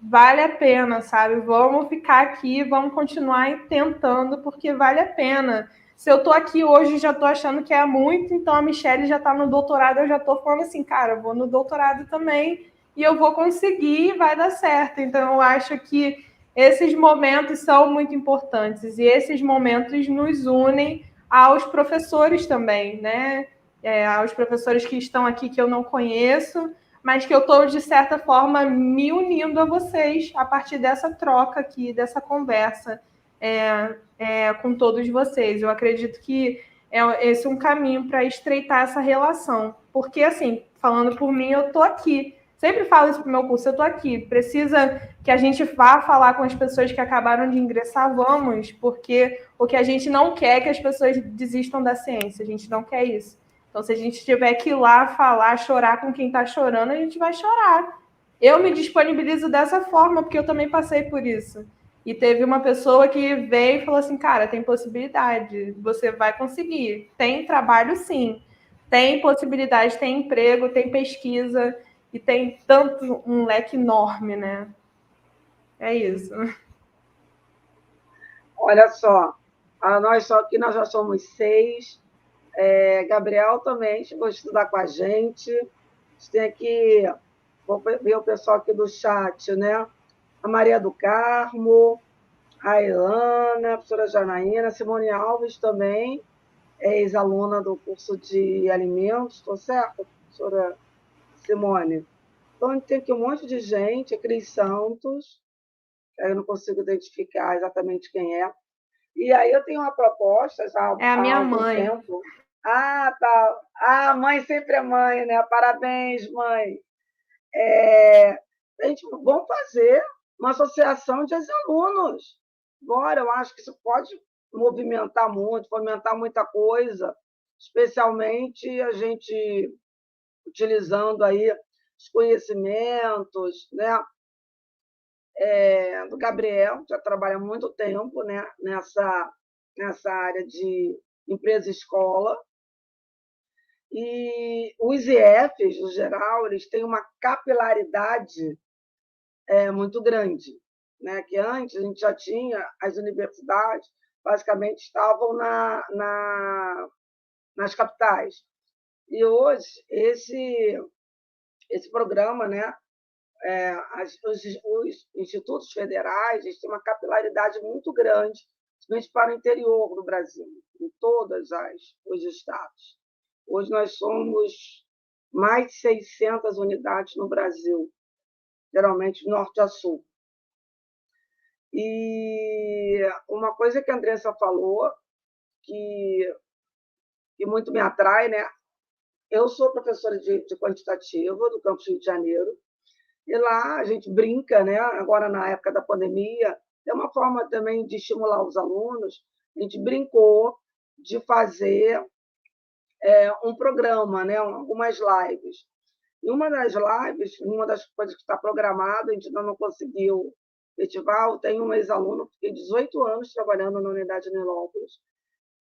vale a pena, sabe? Vamos ficar aqui, vamos continuar tentando, porque vale a pena. Se eu estou aqui hoje e já estou achando que é muito, então a Michelle já está no doutorado, eu já estou falando assim, cara, eu vou no doutorado também e eu vou conseguir, vai dar certo. Então, eu acho que esses momentos são muito importantes e esses momentos nos unem aos professores também, né? Aos professores que estão aqui que eu não conheço, mas que eu estou, de certa forma, me unindo a vocês a partir dessa troca aqui, dessa conversa. Com todos vocês. Eu acredito que esse é um caminho para estreitar essa relação. Porque, assim, falando por mim, eu estou aqui. Sempre falo isso para o meu curso, eu estou aqui. Precisa que a gente vá falar com as pessoas que acabaram de ingressar, vamos, porque o que a gente não quer é que as pessoas desistam da ciência, a gente não quer isso. Então, se a gente tiver que ir lá falar, chorar com quem está chorando, a gente vai chorar. Eu me disponibilizo dessa forma, porque eu também passei por isso. E teve uma pessoa que veio e falou assim, cara, tem possibilidade, você vai conseguir. Tem trabalho, sim. Tem possibilidade, tem emprego, tem pesquisa e tem tanto um leque enorme, né? É isso. Olha só, nós já somos 6. Gabriel também chegou a estudar com a gente. A gente tem aqui, vou ver o pessoal aqui do chat, né? A Maria do Carmo, a Ilana, a professora Janaína, Simone Alves também, é ex-aluna do curso de alimentos, estou certa, professora Simone? Então, a gente tem aqui um monte de gente, a Cris Santos, eu não consigo identificar exatamente quem é. E aí eu tenho uma proposta já É a minha há algum mãe. tempo. Ah, tá. Ah, mãe sempre é mãe, né? Parabéns, mãe. Vamos fazer uma associação de ex-alunos. Bora, eu acho que isso pode movimentar muito, fomentar muita coisa, especialmente a gente utilizando aí os conhecimentos, né? Do Gabriel, já trabalha há muito tempo, né? nessa área de empresa-escola. E os IEFs, no geral, eles têm uma capilaridade muito grande, né? Que antes a gente já tinha, as universidades basicamente estavam nas capitais. E hoje, esse programa, né? Os institutos federais eles têm uma capilaridade muito grande, principalmente para o interior do Brasil, em todos os estados. Hoje nós somos mais de 600 unidades no Brasil. geralmente de norte a sul. E uma coisa que a Andressa falou, que muito me atrai, né? Eu sou professora de quantitativa do campus Rio de Janeiro, e lá a gente brinca, né? Agora, na época da pandemia, é uma forma também de estimular os alunos. A gente brincou de fazer um programa, né? Algumas lives. E uma das lives, uma das coisas que está programada, a gente ainda não conseguiu efetivar, tem um ex-aluno, fiquei 18 anos trabalhando na unidade de Nilópolis,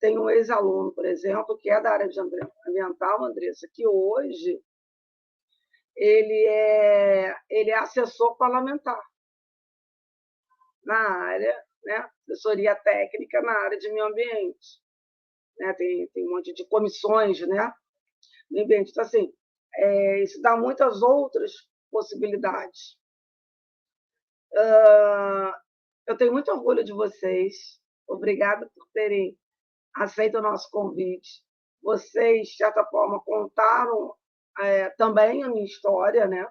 tem um ex-aluno, por exemplo, que é da área de ambiental, Andressa, que hoje ele é assessor parlamentar na área, né? Assessoria técnica na área de meio ambiente. Né? Tem um monte de comissões, né? Meio ambiente. Então, assim, isso dá muitas outras possibilidades. Eu tenho muito orgulho de vocês. Obrigada por terem aceito o nosso convite. Vocês, de certa forma, contaram também a minha história, né?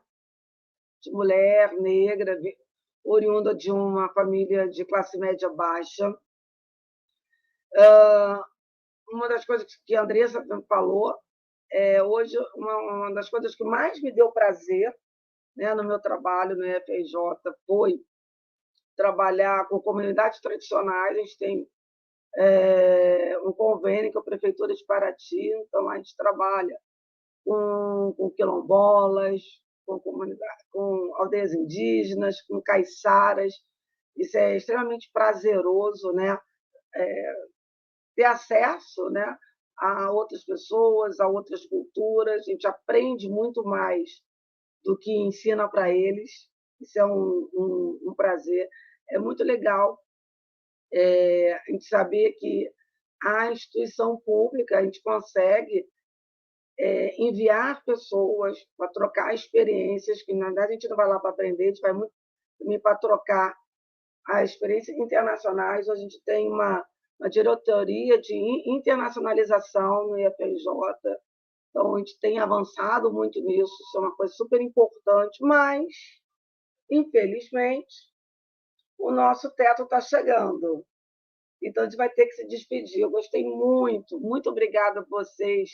De mulher negra, oriunda de uma família de classe média baixa. Uma das coisas que a Andressa falou, hoje, uma das coisas que mais me deu prazer, né, no meu trabalho no FRJ foi trabalhar com comunidades tradicionais. A gente tem um convênio com a Prefeitura de Paraty, então a gente trabalha com quilombolas, com aldeias indígenas, com caiçaras. Isso é extremamente prazeroso, né? Ter acesso, né, a outras pessoas, a outras culturas. A gente aprende muito mais do que ensina para eles. Isso é um prazer. É muito legal a gente saber que a instituição pública, a gente consegue enviar pessoas para trocar experiências, que na verdade a gente não vai lá para aprender, a gente vai muito também para trocar as experiências internacionais. A gente tem uma diretoria de internacionalização no IFRJ, então a gente tem avançado muito nisso, isso é uma coisa super importante, mas, infelizmente, o nosso teto está chegando. Então, a gente vai ter que se despedir. Eu gostei muito, muito obrigada por vocês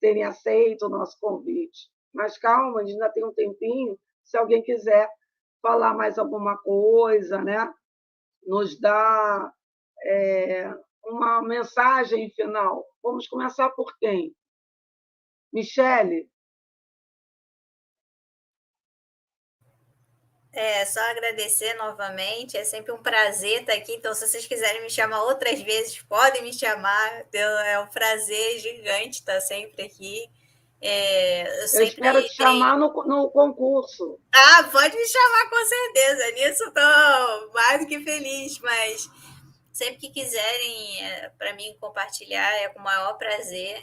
terem aceito o nosso convite. Mas calma, a gente ainda tem um tempinho. Se alguém quiser falar mais alguma coisa, né? Nos dá uma mensagem final. Vamos começar por quem? Michele? Só agradecer novamente, é sempre um prazer estar aqui, então se vocês quiserem me chamar outras vezes, podem me chamar, é um prazer gigante estar sempre aqui. Eu espero te chamar no concurso. Pode me chamar com certeza, nisso estou mais do que feliz, mas sempre que quiserem, para mim, compartilhar, é com o maior prazer.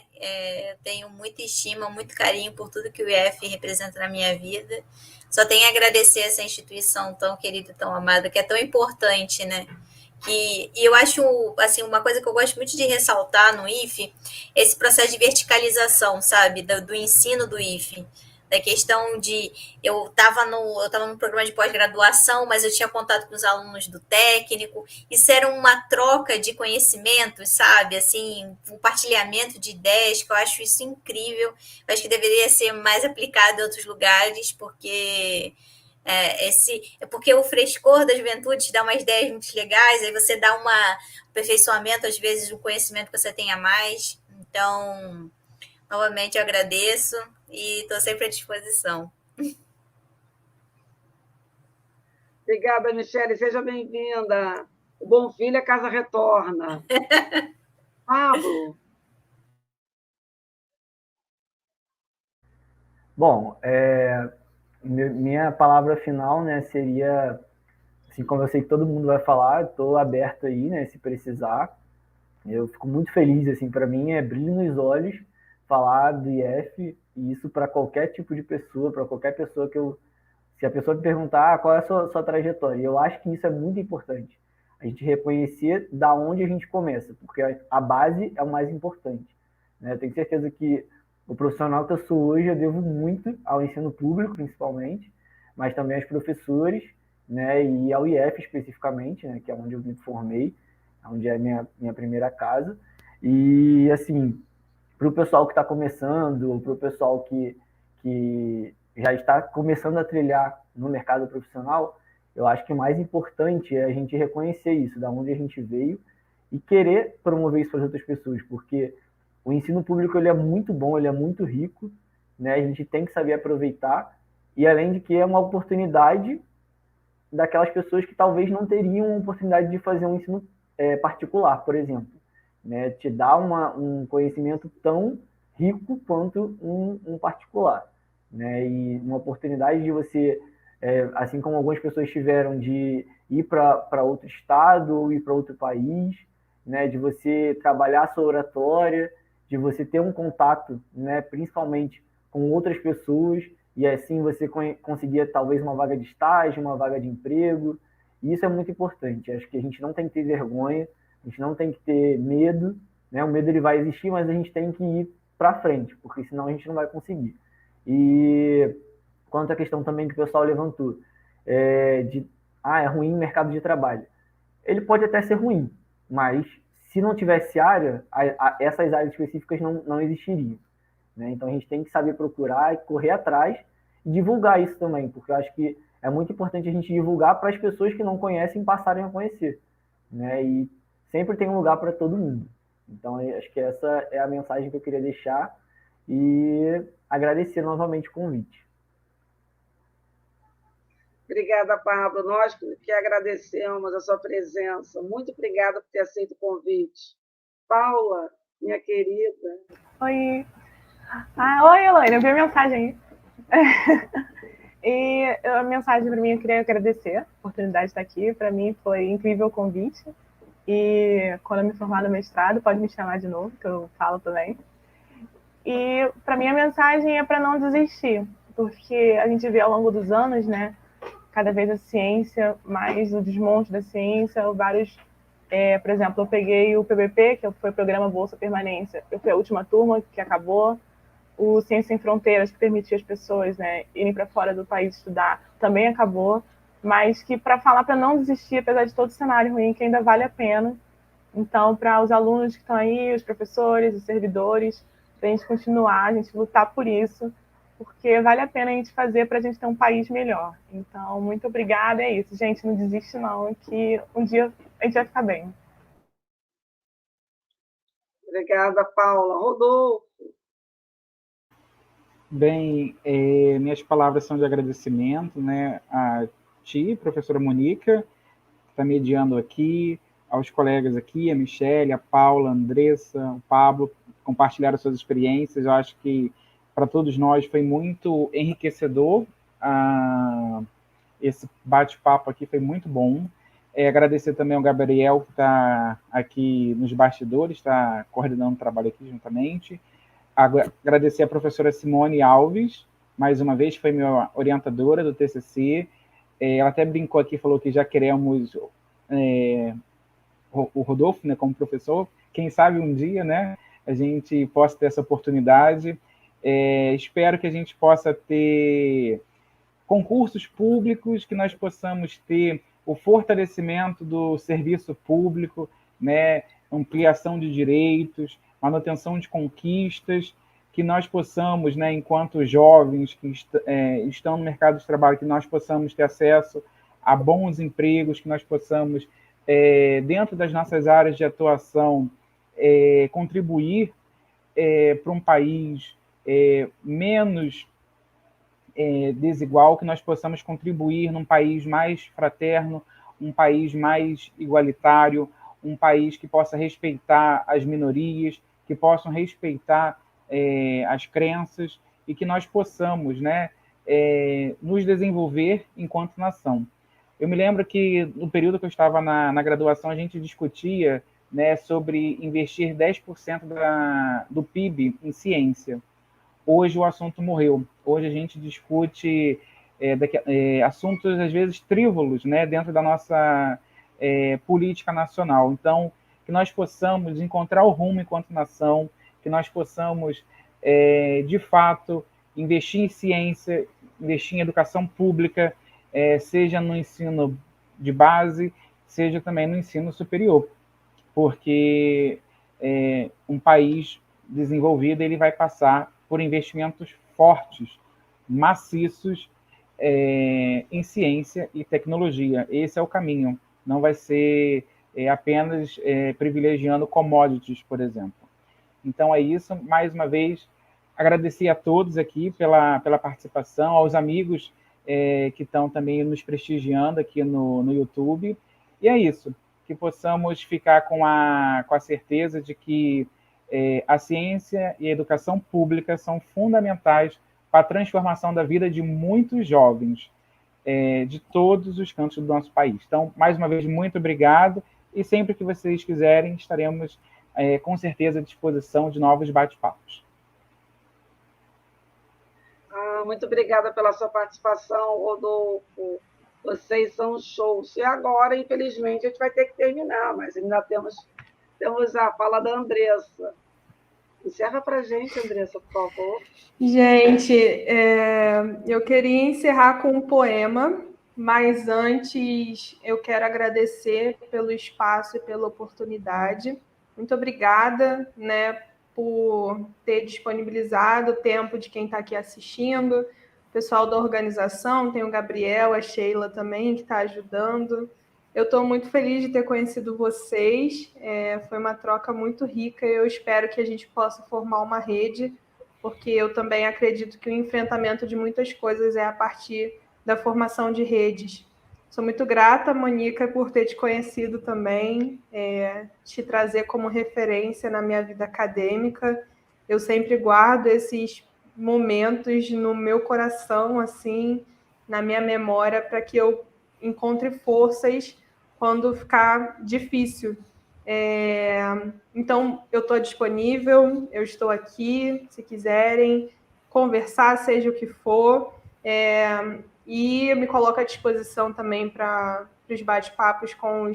Tenho muita estima, muito carinho por tudo que o IF representa na minha vida. Só tenho a agradecer essa instituição tão querida, tão amada, que é tão importante, né? E eu acho, assim, uma coisa que eu gosto muito de ressaltar no IFE, esse processo de verticalização, sabe? Do ensino do IFE. Da questão de... Eu estava no programa de pós-graduação, mas eu tinha contato com os alunos do técnico. Isso era uma troca de conhecimentos, sabe? Assim, um compartilhamento de ideias, que eu acho isso incrível. Eu acho que deveria ser mais aplicado em outros lugares, porque... porque o frescor da juventude te dá umas ideias muito legais, aí você dá um aperfeiçoamento, às vezes, do conhecimento que você tenha mais. Então, novamente, eu agradeço e estou sempre à disposição. Obrigada, Michele. Seja bem-vinda. O bom filho a casa retorna. Pablo? Bom, minha palavra final, né, seria, assim, como eu sei que todo mundo vai falar, estou aberto aí, né, se precisar. Eu fico muito feliz, assim, para mim é brilho nos olhos falar do IF, e isso para qualquer tipo de pessoa, para qualquer pessoa se a pessoa me perguntar qual é a sua trajetória, eu acho que isso é muito importante, a gente reconhecer da onde a gente começa, porque a base é o mais importante, né? Eu tenho certeza que o profissional que eu sou hoje, eu devo muito ao ensino público, principalmente, mas também aos professores, né, e ao IF especificamente, né, que é onde eu me formei, onde é a minha primeira casa. E, assim, para o pessoal que está começando, para o pessoal que já está começando a trilhar no mercado profissional, eu acho que o mais importante é a gente reconhecer isso, da onde a gente veio, e querer promover isso para as outras pessoas, porque o ensino público ele é muito bom, ele é muito rico, né? A gente tem que saber aproveitar, e além de que é uma oportunidade daquelas pessoas que talvez não teriam a oportunidade de fazer um ensino particular, por exemplo. Né? Te dá um conhecimento tão rico quanto um particular. Né? E uma oportunidade de você, assim como algumas pessoas tiveram, de ir para outro estado ou ir para outro país, né? De você trabalhar a sua oratória, de você ter um contato, né? Principalmente com outras pessoas, e assim você conseguia talvez uma vaga de estágio, uma vaga de emprego. E isso é muito importante. Acho que a gente não tem que ter vergonha, a gente não tem que ter medo, né? O medo ele vai existir, mas a gente tem que ir para frente, porque senão a gente não vai conseguir. E quanto à questão também que o pessoal levantou, é ruim o mercado de trabalho. Ele pode até ser ruim, mas se não tivesse área, essas áreas específicas não existiriam. Né? Então a gente tem que saber procurar, correr atrás e divulgar isso também, porque eu acho que é muito importante a gente divulgar para as pessoas que não conhecem passarem a conhecer. Né? E sempre tem um lugar para todo mundo. Então eu acho que essa é a mensagem que eu queria deixar e agradecer novamente o convite. Obrigada, Pablo. Nós que agradecemos a sua presença. Muito obrigada por ter aceito o convite. Paula, minha querida. Oi. Oi, Elaine, eu vi a mensagem aí. E a mensagem para mim, eu queria agradecer a oportunidade de estar aqui. Para mim foi incrível o convite. E quando eu me formar no mestrado, pode me chamar de novo, que eu falo também. E para mim a mensagem é para não desistir, porque a gente vê ao longo dos anos, né, cada vez a ciência, mais o desmonte da ciência, vários... por exemplo, eu peguei o PBP, que foi o Programa Bolsa Permanência. Eu fui a última turma que acabou. O Ciência Sem Fronteiras, que permitia as pessoas, né, irem para fora do país estudar, também acabou. Mas que para falar para não desistir, apesar de todo o cenário ruim, que ainda vale a pena. Então, para os alunos que estão aí, os professores, os servidores, para a gente continuar, a gente lutar por isso, porque vale a pena a gente fazer para a gente ter um país melhor. Então, muito obrigada, é isso. Gente, não desiste não, que um dia a gente vai ficar bem. Obrigada, Paula. Rodolfo. Bem, minhas palavras são de agradecimento, né, a ti, professora Mônica, que está mediando aqui, aos colegas aqui, a Michele, a Paula, a Andressa, o Pablo, compartilharam suas experiências. Eu acho que para todos nós foi muito enriquecedor. Esse bate-papo aqui foi muito bom. Agradecer também ao Gabriel, que está aqui nos bastidores, está coordenando o trabalho aqui juntamente. Agradecer a professora Simone Alves, mais uma vez, foi minha orientadora do TCC. Ela até brincou aqui, falou que já queremos o Rodolfo, né, como professor. Quem sabe um dia, né, a gente possa ter essa oportunidade. Espero que a gente possa ter concursos públicos, que nós possamos ter o fortalecimento do serviço público, né, ampliação de direitos, manutenção de conquistas, que nós possamos, né, enquanto jovens que estão no mercado de trabalho, que nós possamos ter acesso a bons empregos, que nós possamos, dentro das nossas áreas de atuação, contribuir para um país menos desigual, que nós possamos contribuir num país mais fraterno, um país mais igualitário, um país que possa respeitar as minorias, que possam respeitar as crenças e que nós possamos, né, nos desenvolver enquanto nação. Eu me lembro que no período que eu estava na graduação, a gente discutia, né, sobre investir 10% do PIB em ciência. Hoje o assunto morreu. Hoje a gente discute assuntos, às vezes, trívolos, né, dentro da nossa política nacional. Então, que nós possamos encontrar o rumo enquanto nação, que nós possamos, de fato, investir em ciência, investir em educação pública, seja no ensino de base, seja também no ensino superior, porque um país desenvolvido ele vai passar por investimentos fortes, maciços, em ciência e tecnologia. Esse é o caminho. Não vai ser apenas privilegiando commodities, por exemplo. Então é isso. Mais uma vez, agradecer a todos aqui pela participação, aos amigos que estão também nos prestigiando aqui no YouTube. E é isso, que possamos ficar com a certeza de que a ciência e a educação pública são fundamentais para a transformação da vida de muitos jovens de todos os cantos do nosso país. Então, mais uma vez, muito obrigado, e sempre que vocês quiserem, estaremos com certeza à disposição de novos bate-papos. Muito obrigada pela sua participação, Rodolfo. Vocês são shows. E agora, infelizmente, a gente vai ter que terminar, mas ainda temos a fala da Andressa. Encerra para a gente, Andressa, por favor. Gente, eu queria encerrar com um poema, mas antes eu quero agradecer pelo espaço e pela oportunidade. Muito obrigada, né, por ter disponibilizado o tempo de quem está aqui assistindo, o pessoal da organização, tem o Gabriel, a Sheila também, que está ajudando. Eu estou muito feliz de ter conhecido vocês, foi uma troca muito rica e eu espero que a gente possa formar uma rede, porque eu também acredito que o enfrentamento de muitas coisas é a partir da formação de redes. Sou muito grata, Mônica, por ter te conhecido também, te trazer como referência na minha vida acadêmica. Eu sempre guardo esses momentos no meu coração, assim, na minha memória, para que eu encontre forças quando ficar difícil. Então, eu estou disponível, eu estou aqui, se quiserem conversar, seja o que for, e eu me coloco à disposição também para os bate-papos com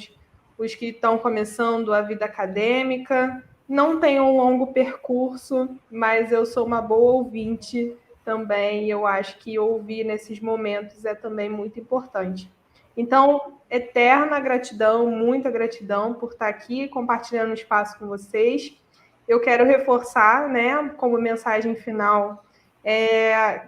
os que estão começando a vida acadêmica. Não tenho um longo percurso, mas eu sou uma boa ouvinte também, e eu acho que ouvir nesses momentos é também muito importante. Então, eterna gratidão, muita gratidão por estar aqui compartilhando o espaço com vocês. Eu quero reforçar, né, como mensagem final,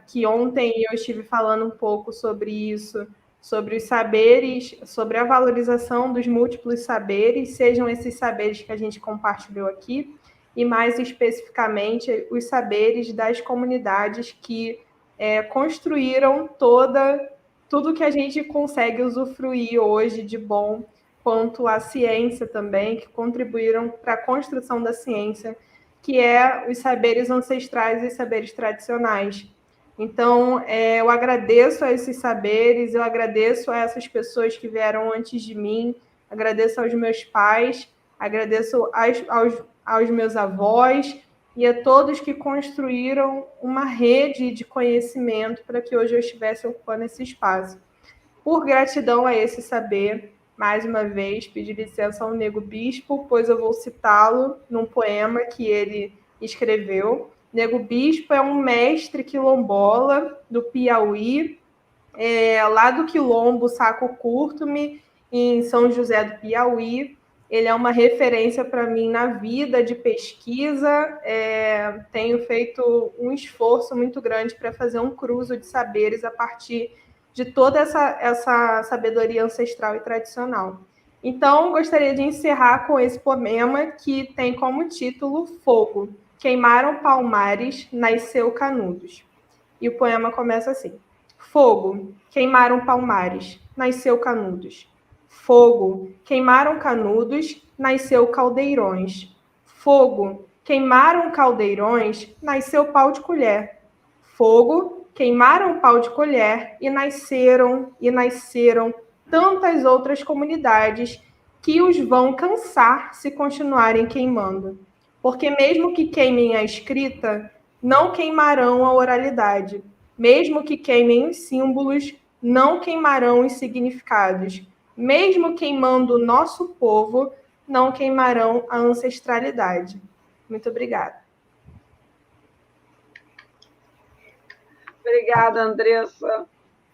que ontem eu estive falando um pouco sobre isso, sobre os saberes, sobre a valorização dos múltiplos saberes, sejam esses saberes que a gente compartilhou aqui, e mais especificamente os saberes das comunidades que construíram tudo que a gente consegue usufruir hoje de bom, quanto à ciência também, que contribuíram para a construção da ciência, que é os saberes ancestrais e saberes tradicionais. Então, eu agradeço a esses saberes, eu agradeço a essas pessoas que vieram antes de mim, agradeço aos meus pais, agradeço aos meus avós e a todos que construíram uma rede de conhecimento para que hoje eu estivesse ocupando esse espaço. Por gratidão a esse saber, mais uma vez, pedir licença ao Nego Bispo, pois eu vou citá-lo num poema que ele escreveu. Nego Bispo é um mestre quilombola do Piauí, lá do Quilombo Saco Curto-me, em São José do Piauí. Ele é uma referência para mim na vida de pesquisa. Tenho feito um esforço muito grande para fazer um cruzo de saberes a partir de toda essa sabedoria ancestral e tradicional. Então, gostaria de encerrar com esse poema que tem como título Fogo. Queimaram palmares, nasceu Canudos. E o poema começa assim. Fogo, queimaram palmares, nasceu Canudos. Fogo, queimaram canudos, nasceu caldeirões. Fogo, queimaram caldeirões, nasceu pau de colher. Fogo, queimaram pau de colher e nasceram tantas outras comunidades que os vão cansar se continuarem queimando. Porque mesmo que queimem a escrita, não queimarão a oralidade. Mesmo que queimem os símbolos, não queimarão os significados. Mesmo queimando o nosso povo, não queimarão a ancestralidade. Muito obrigada. Obrigada, Andressa.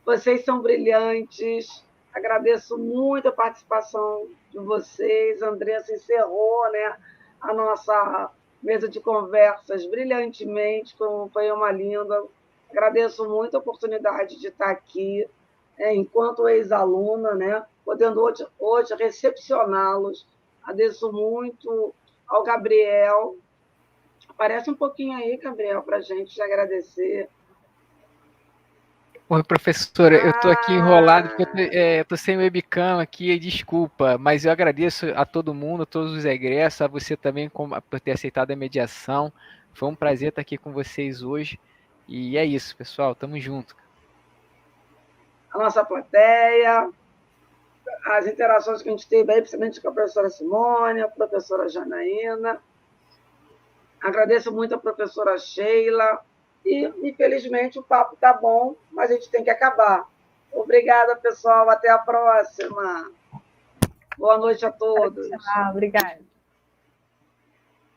Vocês são brilhantes. Agradeço muito a participação de vocês. A Andressa encerrou, né, a nossa mesa de conversas brilhantemente, foi uma linda. Agradeço muito a oportunidade de estar aqui, enquanto ex-aluna, né, podendo hoje recepcioná-los. Agradeço muito ao Gabriel. Aparece um pouquinho aí, Gabriel, para a gente agradecer. Oi, professora, eu estou aqui enrolado, porque eu estou sem webcam aqui, desculpa, mas eu agradeço a todo mundo, a todos os egressos, a você também por ter aceitado a mediação. Foi um prazer estar aqui com vocês hoje. E é isso, pessoal, tamo junto. A nossa plateia, as interações que a gente teve aí, principalmente com a professora Simone, a professora Janaína. Agradeço muito a professora Sheila. E, infelizmente, o papo está bom, mas a gente tem que acabar. Obrigada, pessoal. Até a próxima. Boa noite a todos. Tchau, obrigada.